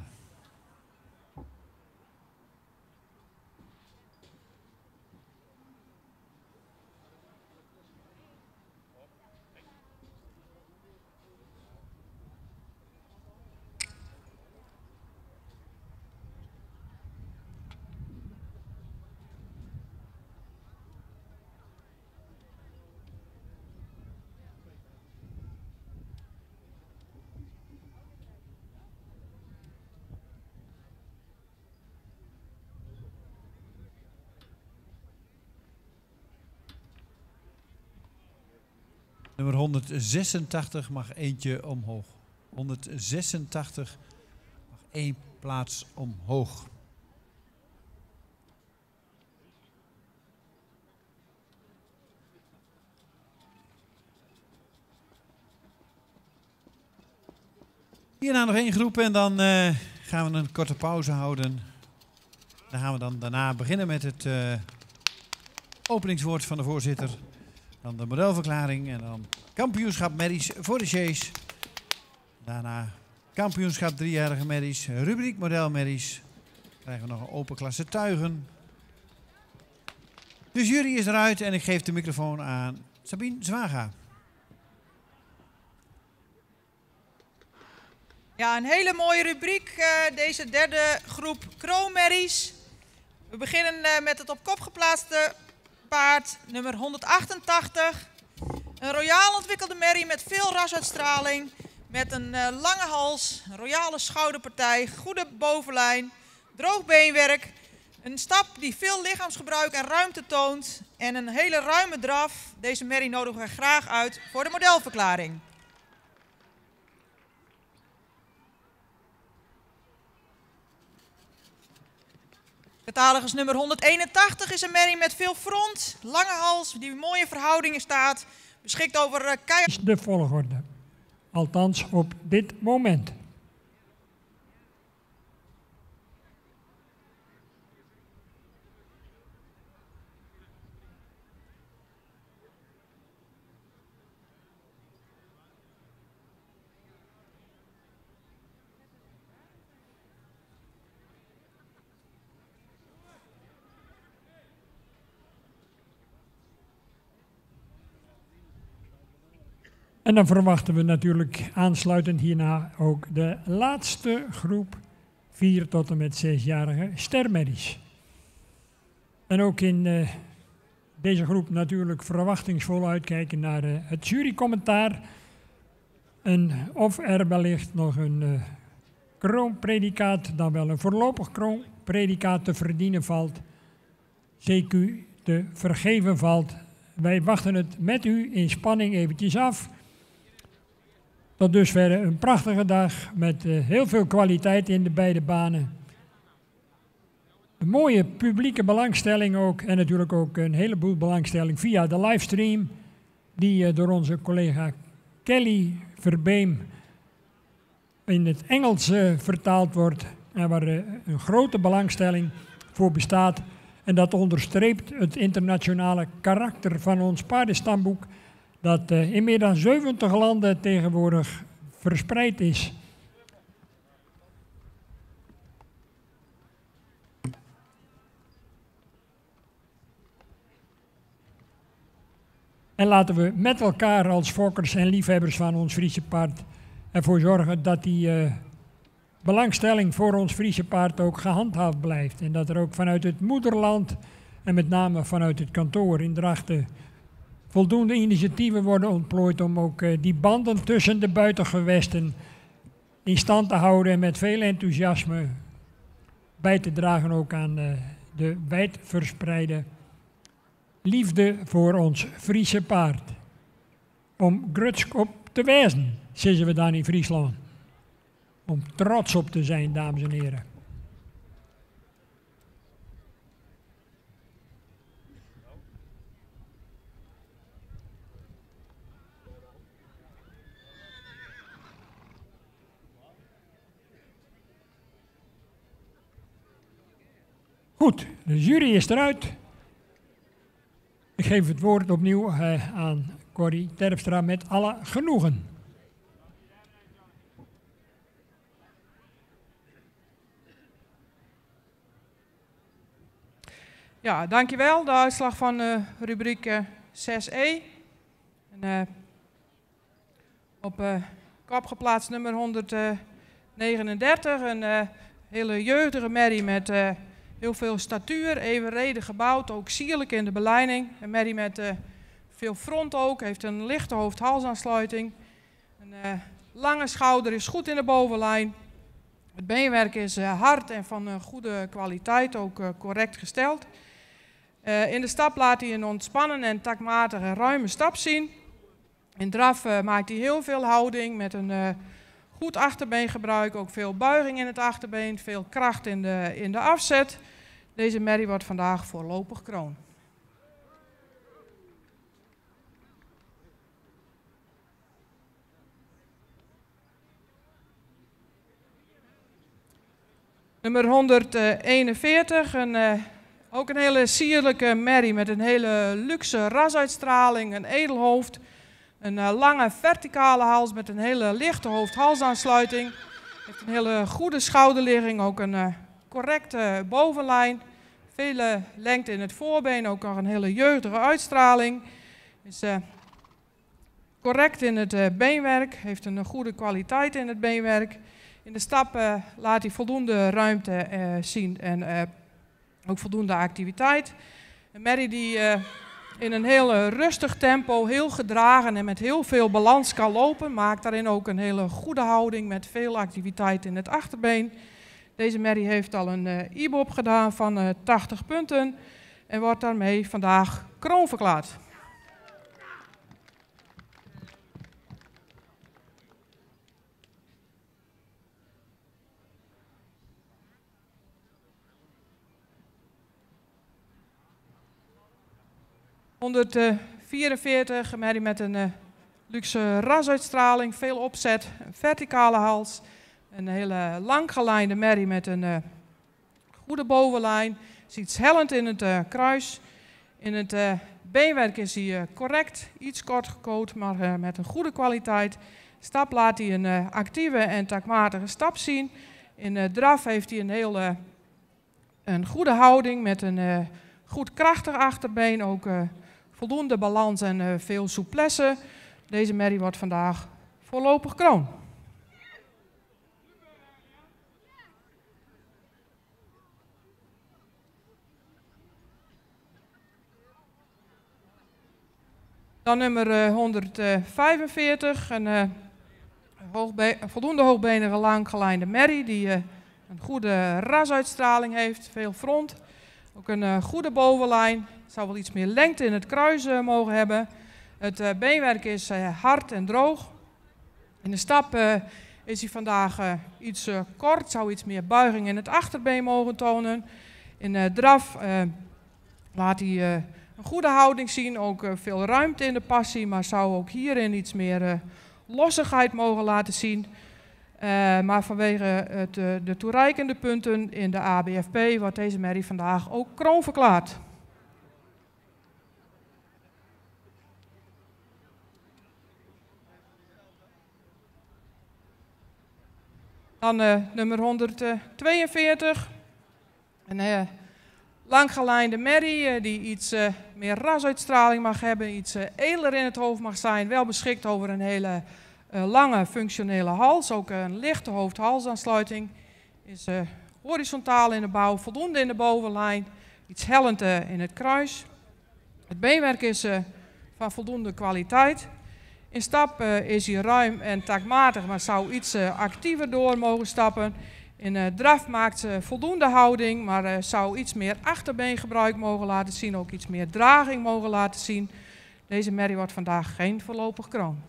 Nummer 186 mag eentje omhoog. 186 mag 1 plaats omhoog. Hierna nog 1 groep en dan gaan we een korte pauze houden. Dan gaan we dan daarna beginnen met het openingswoord van de voorzitter. Dan de modelverklaring en dan kampioenschap merries voor de Sjees. Daarna kampioenschap 3-jarige merries, rubriek model merries. Dan krijgen we nog een open klasse tuigen. De jury is eruit en ik geef de microfoon aan Sabine Zwaga. Ja, een hele mooie rubriek, deze derde groep kroonmerries. We beginnen met het op kop geplaatste paard, nummer 188. Een royaal ontwikkelde merrie met veel rasuitstraling. Met een lange hals, een royale schouderpartij, goede bovenlijn, droog beenwerk. Een stap die veel lichaamsgebruik en ruimte toont. En een hele ruime draf. Deze merrie nodigen we graag uit voor de modelverklaring. Catalogus nummer 181 is een merrie met veel front, lange hals, die in mooie verhoudingen staat. Beschikt over keihard. De volgorde. Althans op dit moment. En dan verwachten we natuurlijk aansluitend hierna ook de laatste groep 4 tot en met 6-jarige stermerries. En ook in deze groep natuurlijk verwachtingsvol uitkijken naar het jurycommentaar. En of er wellicht nog een kroonpredicaat, dan wel een voorlopig kroonpredicaat te verdienen valt, CQ te vergeven valt. Wij wachten het met u in spanning eventjes af. Tot dusver een prachtige dag met heel veel kwaliteit in de beide banen. Een mooie publieke belangstelling ook en natuurlijk ook een heleboel belangstelling via de livestream die door onze collega Kelly Verbeem in het Engels vertaald wordt en waar een grote belangstelling voor bestaat. En dat onderstreept het internationale karakter van ons paardenstamboek dat in meer dan 70 landen tegenwoordig verspreid is. En laten we met elkaar als fokkers en liefhebbers van ons Friese paard ervoor zorgen dat die belangstelling voor ons Friese paard ook gehandhaafd blijft. En dat er ook vanuit het moederland en met name vanuit het kantoor in Drachten voldoende initiatieven worden ontplooid om ook die banden tussen de buitengewesten in stand te houden en met veel enthousiasme bij te dragen ook aan de wijdverspreide liefde voor ons Friese paard. Om grutsk op te wijzen, zeggen we dan in Friesland. Om trots op te zijn, dames en heren. Goed, de jury is eruit. Ik geef het woord opnieuw aan Corrie Terpstra met alle genoegen. Ja, dankjewel. De uitslag van rubriek 6e. En, op kop geplaatst nummer 139. Een hele jeugdige merrie met heel veel statuur, evenredig gebouwd, ook sierlijk in de beleiding. Een merrie met veel front ook, heeft een lichte hoofd-halsaansluiting. Een lange schouder is goed in de bovenlijn. Het beenwerk is hard en van goede kwaliteit, ook correct gesteld. In de stap laat hij een ontspannen en taktmatige ruime stap zien. In draf maakt hij heel veel houding met een goed achterbeengebruik, ook veel buiging in het achterbeen, veel kracht in de afzet. Deze merrie wordt vandaag voorlopig kroon. Nummer 141, ook een hele sierlijke merrie met een hele luxe rasuitstraling, een edel hoofd. Een lange verticale hals met een hele lichte hoofd-halsaansluiting. Heeft een hele goede schouderligging, ook een correcte bovenlijn. Vele lengte in het voorbeen, ook nog een hele jeugdige uitstraling. Is correct in het beenwerk, heeft een goede kwaliteit in het beenwerk. In de stap laat hij voldoende ruimte zien en ook voldoende activiteit. Een merrie die in een heel rustig tempo, heel gedragen en met heel veel balans kan lopen. Maakt daarin ook een hele goede houding met veel activiteit in het achterbeen. Deze merrie heeft al een IBOP gedaan van 80 punten en wordt daarmee vandaag kroon verklaard. ...144, een merrie met een luxe rasuitstraling, veel opzet, een verticale hals. Een hele langgelijnde merrie met een goede bovenlijn. Ziet hellend in het kruis. In het beenwerk is hij correct, iets kort gekoot, maar met een goede kwaliteit. Stap laat hij een actieve en taktmatige stap zien. In draf heeft hij een goede houding met een goed krachtig achterbeen. Ook voldoende balans en veel souplesse. Deze merrie wordt vandaag voorlopig kroon. Dan nummer 145, een voldoende hoogbenige langgelijnde merrie die een goede rasuitstraling heeft, veel front. Ook een goede bovenlijn, zou wel iets meer lengte in het kruis mogen hebben. Het beenwerk is hard en droog. In de stap is hij vandaag iets kort, zou iets meer buiging in het achterbeen mogen tonen. In draf laat hij een goede houding zien, ook veel ruimte in de passie, maar zou ook hierin iets meer lossigheid mogen laten zien. Maar vanwege de toereikende punten in de ABFP wordt deze merrie vandaag ook kroon verklaard. Dan nummer 142. Een langgelijnde merrie die iets meer rasuitstraling mag hebben, iets edeler in het hoofd mag zijn. Wel beschikt over een hele lange functionele hals, ook een lichte hoofd-halsaansluiting. Is horizontaal in de bouw, voldoende in de bovenlijn, iets hellend in het kruis. Het beenwerk is van voldoende kwaliteit. In stap is hij ruim en taktmatig, maar zou iets actiever door mogen stappen. In draf maakt ze voldoende houding, maar zou iets meer achterbeengebruik mogen laten zien, ook iets meer draging mogen laten zien. Deze merrie wordt vandaag geen voorlopig kroon.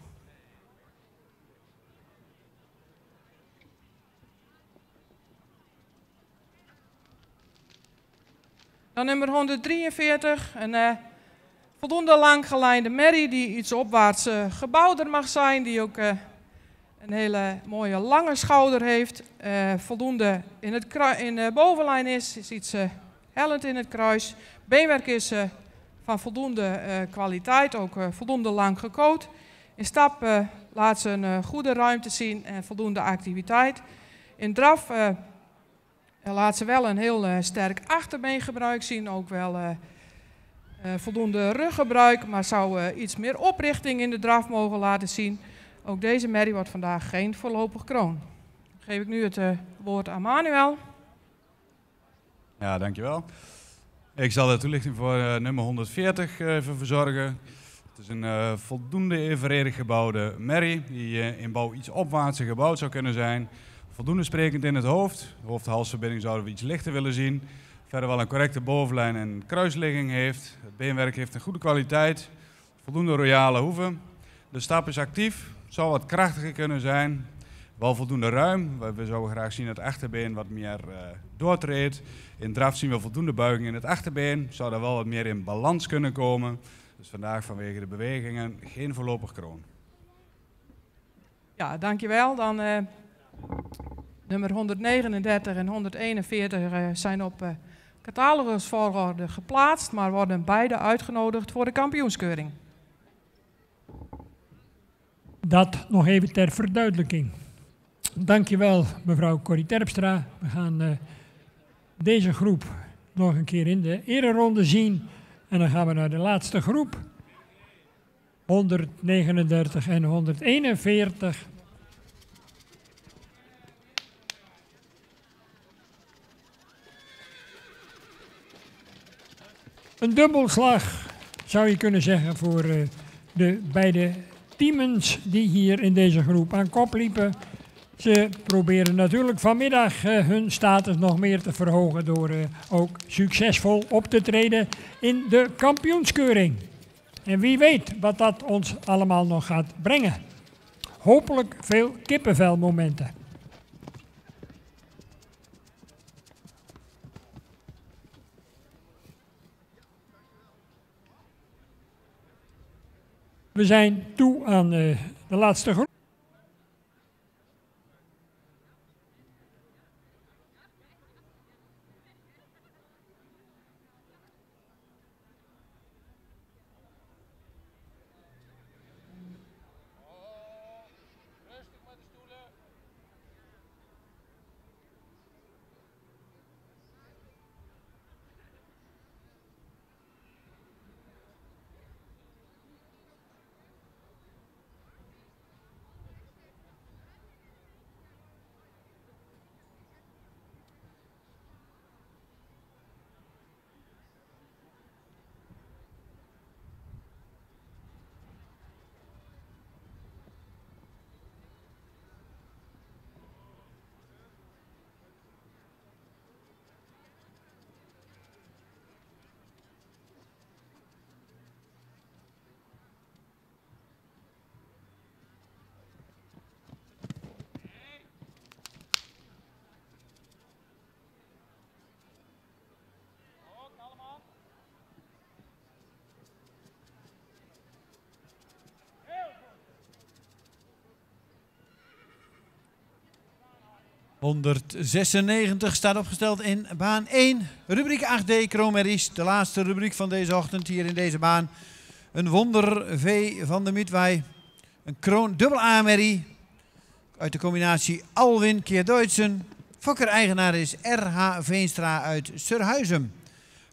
Dan nummer 143, een voldoende langgelijnde merrie die iets opwaarts gebouwder mag zijn, die ook een hele mooie lange schouder heeft, voldoende in de bovenlijn is iets hellend in het kruis. Beenwerk is van voldoende kwaliteit, ook voldoende lang gecoat. In stap laat ze een goede ruimte zien en voldoende activiteit. In draf laat ze wel een heel sterk achterbeengebruik zien, ook wel voldoende ruggebruik, maar zou iets meer oprichting in de draf mogen laten zien. Ook deze merrie wordt vandaag geen voorlopig kroon. Dan geef ik nu het woord aan Manuel. Ja, dankjewel. Ik zal de toelichting voor nummer 140 even verzorgen. Het is een voldoende evenredig gebouwde merrie die in bouw iets opwaartser gebouwd zou kunnen zijn. Voldoende sprekend in het hoofd. De hoofd-halsverbinding zouden we iets lichter willen zien. Verder wel een correcte bovenlijn en kruisligging heeft. Het beenwerk heeft een goede kwaliteit. Voldoende royale hoeven. De stap is actief. Zou wat krachtiger kunnen zijn. Wel voldoende ruim. We zouden graag zien dat het achterbeen wat meer doortreedt. In draf zien we voldoende buiging in het achterbeen. Zou daar wel wat meer in balans kunnen komen. Dus vandaag vanwege de bewegingen geen voorlopig kroon. Ja, dankjewel. Dan nummer 139 en 141 zijn op catalogusvolgorde geplaatst, maar worden beide uitgenodigd voor de kampioenskeuring. Dat nog even ter verduidelijking. Dankjewel mevrouw Corrie Terpstra. We gaan deze groep nog een keer in de ereronde zien. En dan gaan we naar de laatste groep. 139 en 141. Een dubbelslag zou je kunnen zeggen voor de beide teams die hier in deze groep aan kop liepen. Ze proberen natuurlijk vanmiddag hun status nog meer te verhogen door ook succesvol op te treden in de kampioenskeuring. En wie weet wat dat ons allemaal nog gaat brengen. Hopelijk veel kippenvelmomenten. We zijn toe aan de laatste groep. Rustig met de stoelen. Ook allemaal. Heel goed. 196 staat opgesteld in baan 1. Rubriek 8D, kroonmerries. De laatste rubriek van deze ochtend hier in deze baan. Een wonder V van de Midwij. Een kroon dubbel A-merrie. Uit de combinatie Alwin keer Duitsen. Fokker-eigenaar is R.H. Veenstra uit Surhuizen.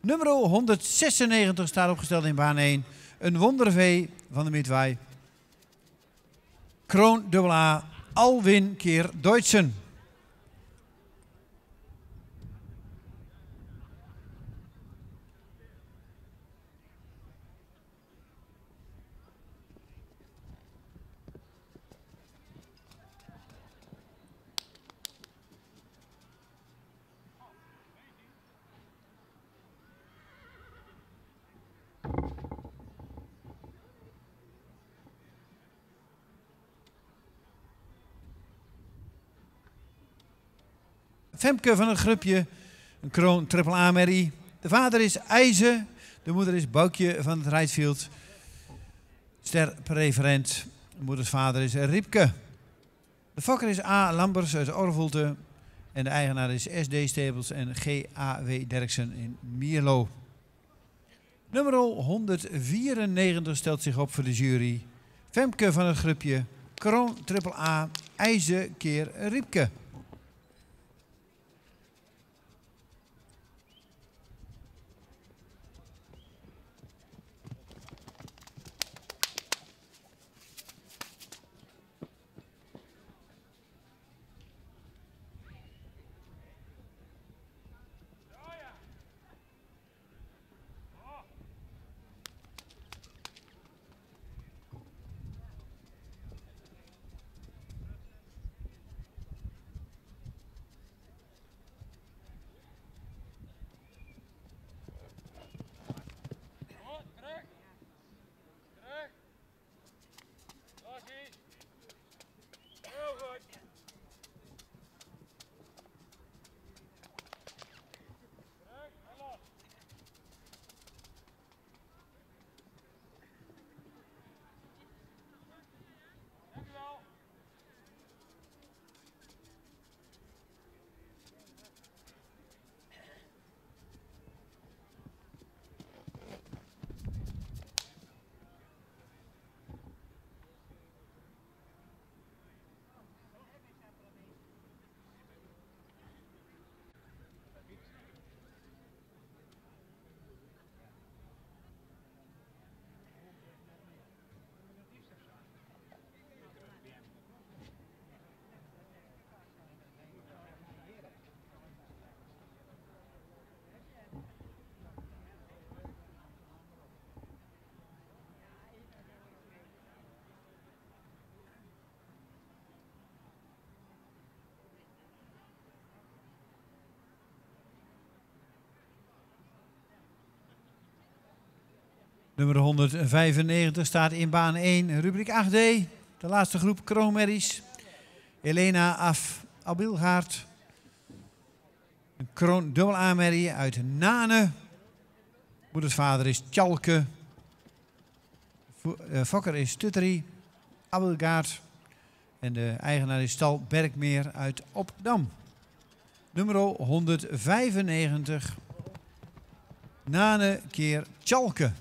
Nummer 196 staat opgesteld in baan 1. Een wonder V van de Midwij. Kroon dubbel A. Alwin keer Duitsen. Femke van het Grupje, een kroon triple A-merrie. De vader is IJze, de moeder is Boukje van het Rijtfield. Sterpreferent, de moeders vader is Riepke. De fokker is A. Lambers uit Orvelte. En de eigenaar is SD Stables en G.A.W. Derksen in Mierlo. Nummer 194 stelt zich op voor de jury. Femke van het Grupje, kroon triple A, IJze keer Riepke. Nummer 195 staat in baan 1, rubriek 8D. De laatste groep kroonmerries. Elena Abilgaard. Een kroon dubbel A-merrie uit Nane. Moedersvader is Tjalke. Fokker is Tutteri. Abilgaard. En de eigenaar is stal Berkmeer uit Opdam. Nummer 195. Nane keer Tjalke.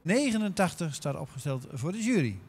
...89 staat opgesteld voor de jury.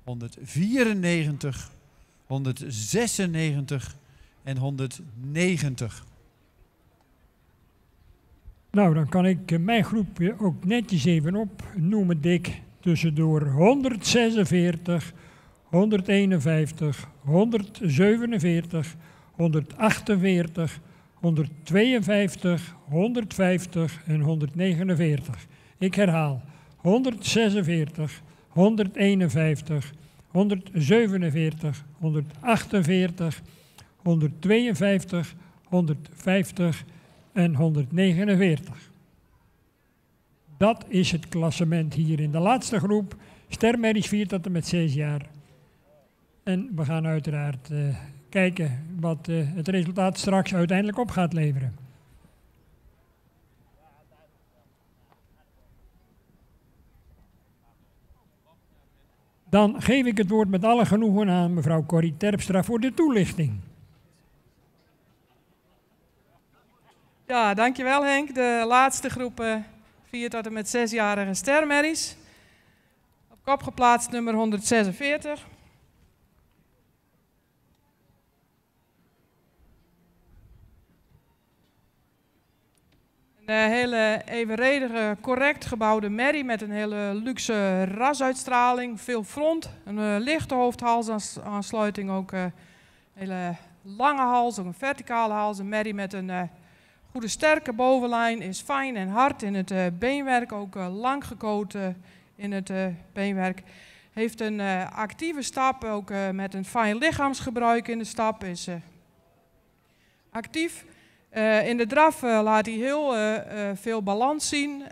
194, 196 en 190. Nou, dan kan ik mijn groepje ook netjes even opnoemen, Dick. Tussendoor 146, 151, 147, 148, 152, 150 en 149. Ik herhaal, 146, 151, 147, 148, 152, 150 en 149. Dat is het klassement hier in de laatste groep. Stermerries 4 tot en met 6 jaar. En we gaan uiteraard kijken wat het resultaat straks uiteindelijk op gaat leveren. Dan geef ik het woord met alle genoegen aan mevrouw Corrie Terpstra voor de toelichting. Ja, dankjewel Henk. De laatste groep 4 tot en met 6-jarige stermerries. Op kop geplaatst nummer 146. Een hele evenredige, correct gebouwde merrie met een hele luxe rasuitstraling, veel front, een lichte hoofdhalsaansluiting, ook een hele lange hals, ook een verticale hals. Een merrie met een goede sterke bovenlijn, is fijn en hard in het beenwerk, ook lang gekoten in het beenwerk. Heeft een actieve stap, ook met een fijn lichaamsgebruik in de stap, is actief. In de draf laat hij heel veel balans zien,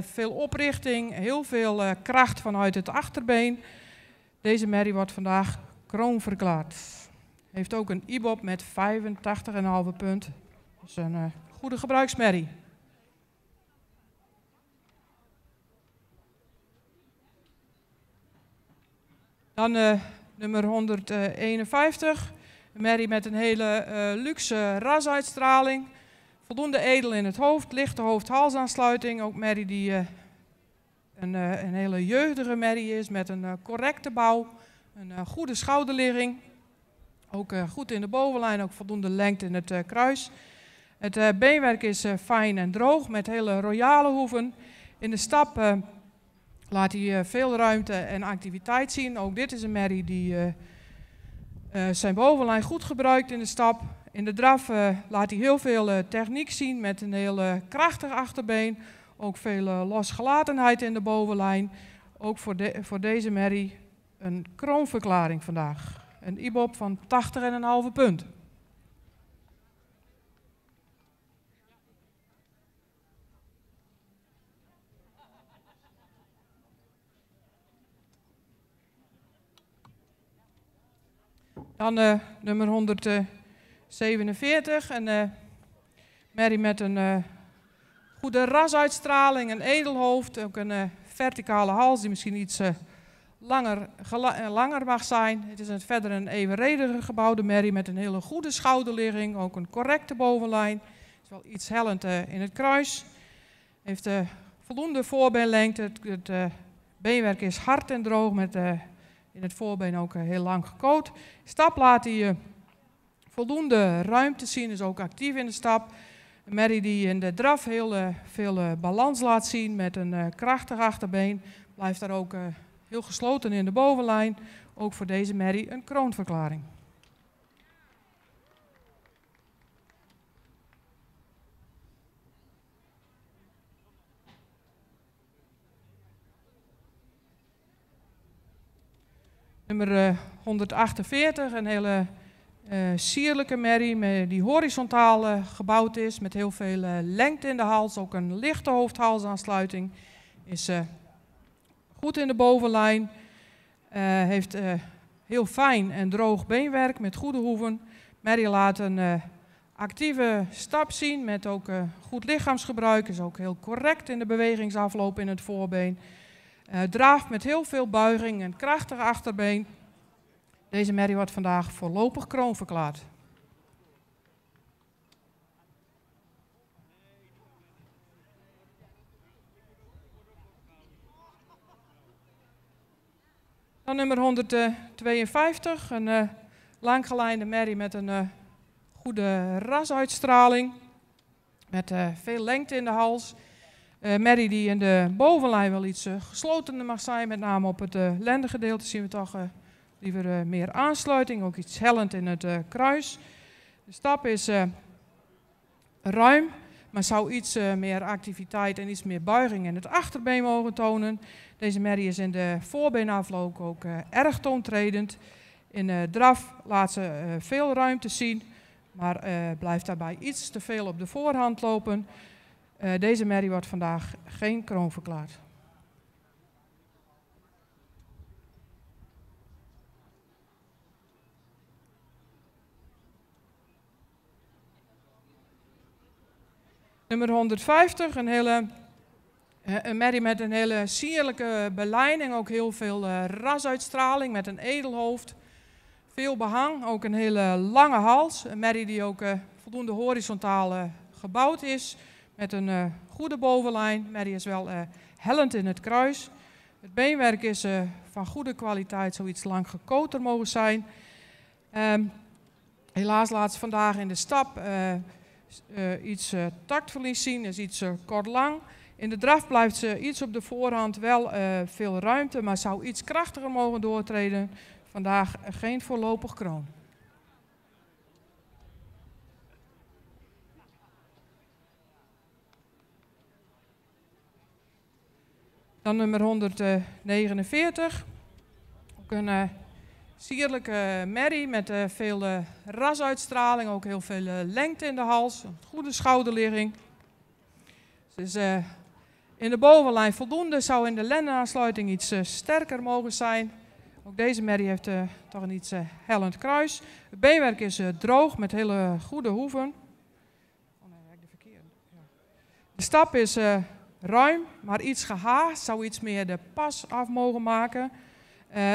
veel oprichting, heel veel kracht vanuit het achterbeen. Deze merrie wordt vandaag kroonverklaard. Heeft ook een IBOP met 85,5 punt. Dus een goede gebruiksmerrie. Dan nummer 151. Een merrie met een hele luxe rasuitstraling. Voldoende edel in het hoofd, lichte hoofd-halsaansluiting. Ook merrie die een hele jeugdige merrie is met een correcte bouw. Een goede schouderligging. Ook goed in de bovenlijn, ook voldoende lengte in het kruis. Het beenwerk is fijn en droog met hele royale hoeven. In de stap laat hij veel ruimte en activiteit zien. Ook dit is een merrie die zijn bovenlijn goed gebruikt in de stap. In de draf laat hij heel veel techniek zien met een heel krachtig achterbeen. Ook veel losgelatenheid in de bovenlijn. Ook voor deze merrie een kroonverklaring vandaag. Een IBOP van 80,5 punt. Dan nummer 147, een merrie met een goede rasuitstraling, een edelhoofd, ook een verticale hals die misschien iets langer mag zijn. Het is verder een evenredige gebouwde merrie met een hele goede schouderligging, ook een correcte bovenlijn. Het is wel iets hellend in het kruis. Heeft voldoende voorbeenlengte. Het beenwerk is hard en droog met in het voorbeen ook heel lang gekoot. Stap laat hij voldoende ruimte zien, is ook actief in de stap. Een merrie die in de draf heel veel balans laat zien met een krachtig achterbeen. Blijft daar ook heel gesloten in de bovenlijn. Ook voor deze merrie een kroonverklaring. Nummer 148, een hele sierlijke merrie die horizontaal gebouwd is met heel veel lengte in de hals. Ook een lichte hoofd-halsaansluiting. Is goed in de bovenlijn. Heeft heel fijn en droog beenwerk met goede hoeven. Merrie laat een actieve stap zien met ook goed lichaamsgebruik. Is ook heel correct in de bewegingsafloop in het voorbeen. Draaft met heel veel buiging en krachtig achterbeen. Deze merrie wordt vandaag voorlopig kroonverklaard. Dan nummer 152, een langgelijnde merrie met een goede rasuitstraling. Met veel lengte in de hals. Merrie die in de bovenlijn wel iets geslotener mag zijn, met name op het lendengedeelte zien we toch liever meer aansluiting, ook iets hellend in het kruis. De stap is ruim, maar zou iets meer activiteit en iets meer buiging in het achterbeen mogen tonen. Deze merrie is in de voorbeenafloop ook erg toontredend. In de draf laat ze veel ruimte zien, maar blijft daarbij iets te veel op de voorhand lopen. Deze merrie wordt vandaag geen kroon verklaard. Nummer 150, een merrie met een hele sierlijke belijning, ook heel veel rasuitstraling met een edelhoofd. Veel behang, ook een hele lange hals. Een merrie die ook voldoende horizontaal gebouwd is. Met een goede bovenlijn. Merrie is wel hellend in het kruis. Het beenwerk is van goede kwaliteit, zoiets lang gekoter mogen zijn. Helaas laat ze vandaag in de stap iets taktverlies zien, is iets kort lang. In de draf blijft ze iets op de voorhand, wel veel ruimte, maar zou iets krachtiger mogen doortreden. Vandaag geen voorlopig kroon. Dan nummer 149. Ook een sierlijke merrie met veel rasuitstraling, ook heel veel lengte in de hals, een goede schouderligging. Ze is in de bovenlijn voldoende, zou in de lendenaansluiting iets sterker mogen zijn. Ook deze merrie heeft toch een iets hellend kruis. Het beenwerk is droog met hele goede hoeven. Oh nee, de verkeerde. Ja. De stap is ruim, maar iets gehaast, zou iets meer de pas af mogen maken.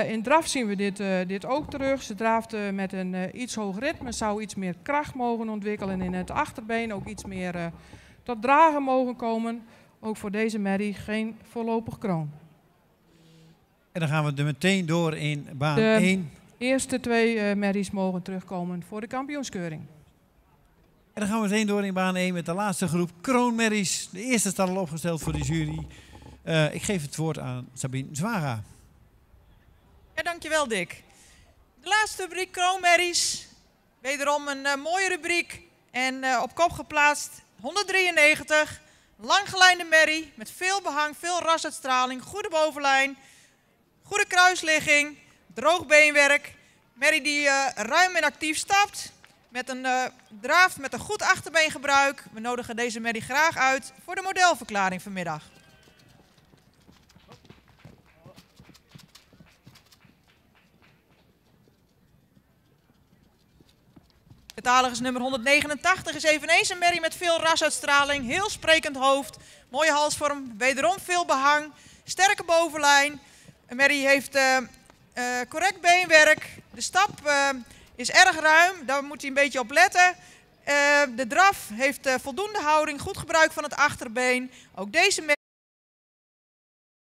In draf zien we dit ook terug. Ze draaft met een iets hoog ritme, zou iets meer kracht mogen ontwikkelen in het achterbeen, ook iets meer tot dragen mogen komen. Ook voor deze merrie geen voorlopig kroon. En dan gaan we er meteen door in baan 1. De eerste twee merries mogen terugkomen voor de kampioenskeuring. En dan gaan we meteen door in baan 1 met de laatste groep kroonmerries. De eerste staat al opgesteld voor de jury. Ik geef het woord aan Sabine Zwara. Ja, dankjewel Dick. De laatste rubriek, kroonmerries. Wederom een mooie rubriek. En op kop geplaatst 193. Langgelijnde merrie met veel behang, veel rasuitstraling, goede bovenlijn, goede kruisligging, droog beenwerk. Merrie die ruim en actief stapt, met een draaft met een goed achterbeengebruik. We nodigen deze merrie graag uit voor de modelverklaring vanmiddag. Catalogus nummer 189 is eveneens een merrie met veel rasuitstraling, heel sprekend hoofd, mooie halsvorm, wederom veel behang, sterke bovenlijn. Een merrie heeft correct beenwerk, de stap is erg ruim, daar moet hij een beetje op letten. De draf heeft voldoende houding, goed gebruik van het achterbeen. Ook deze merrie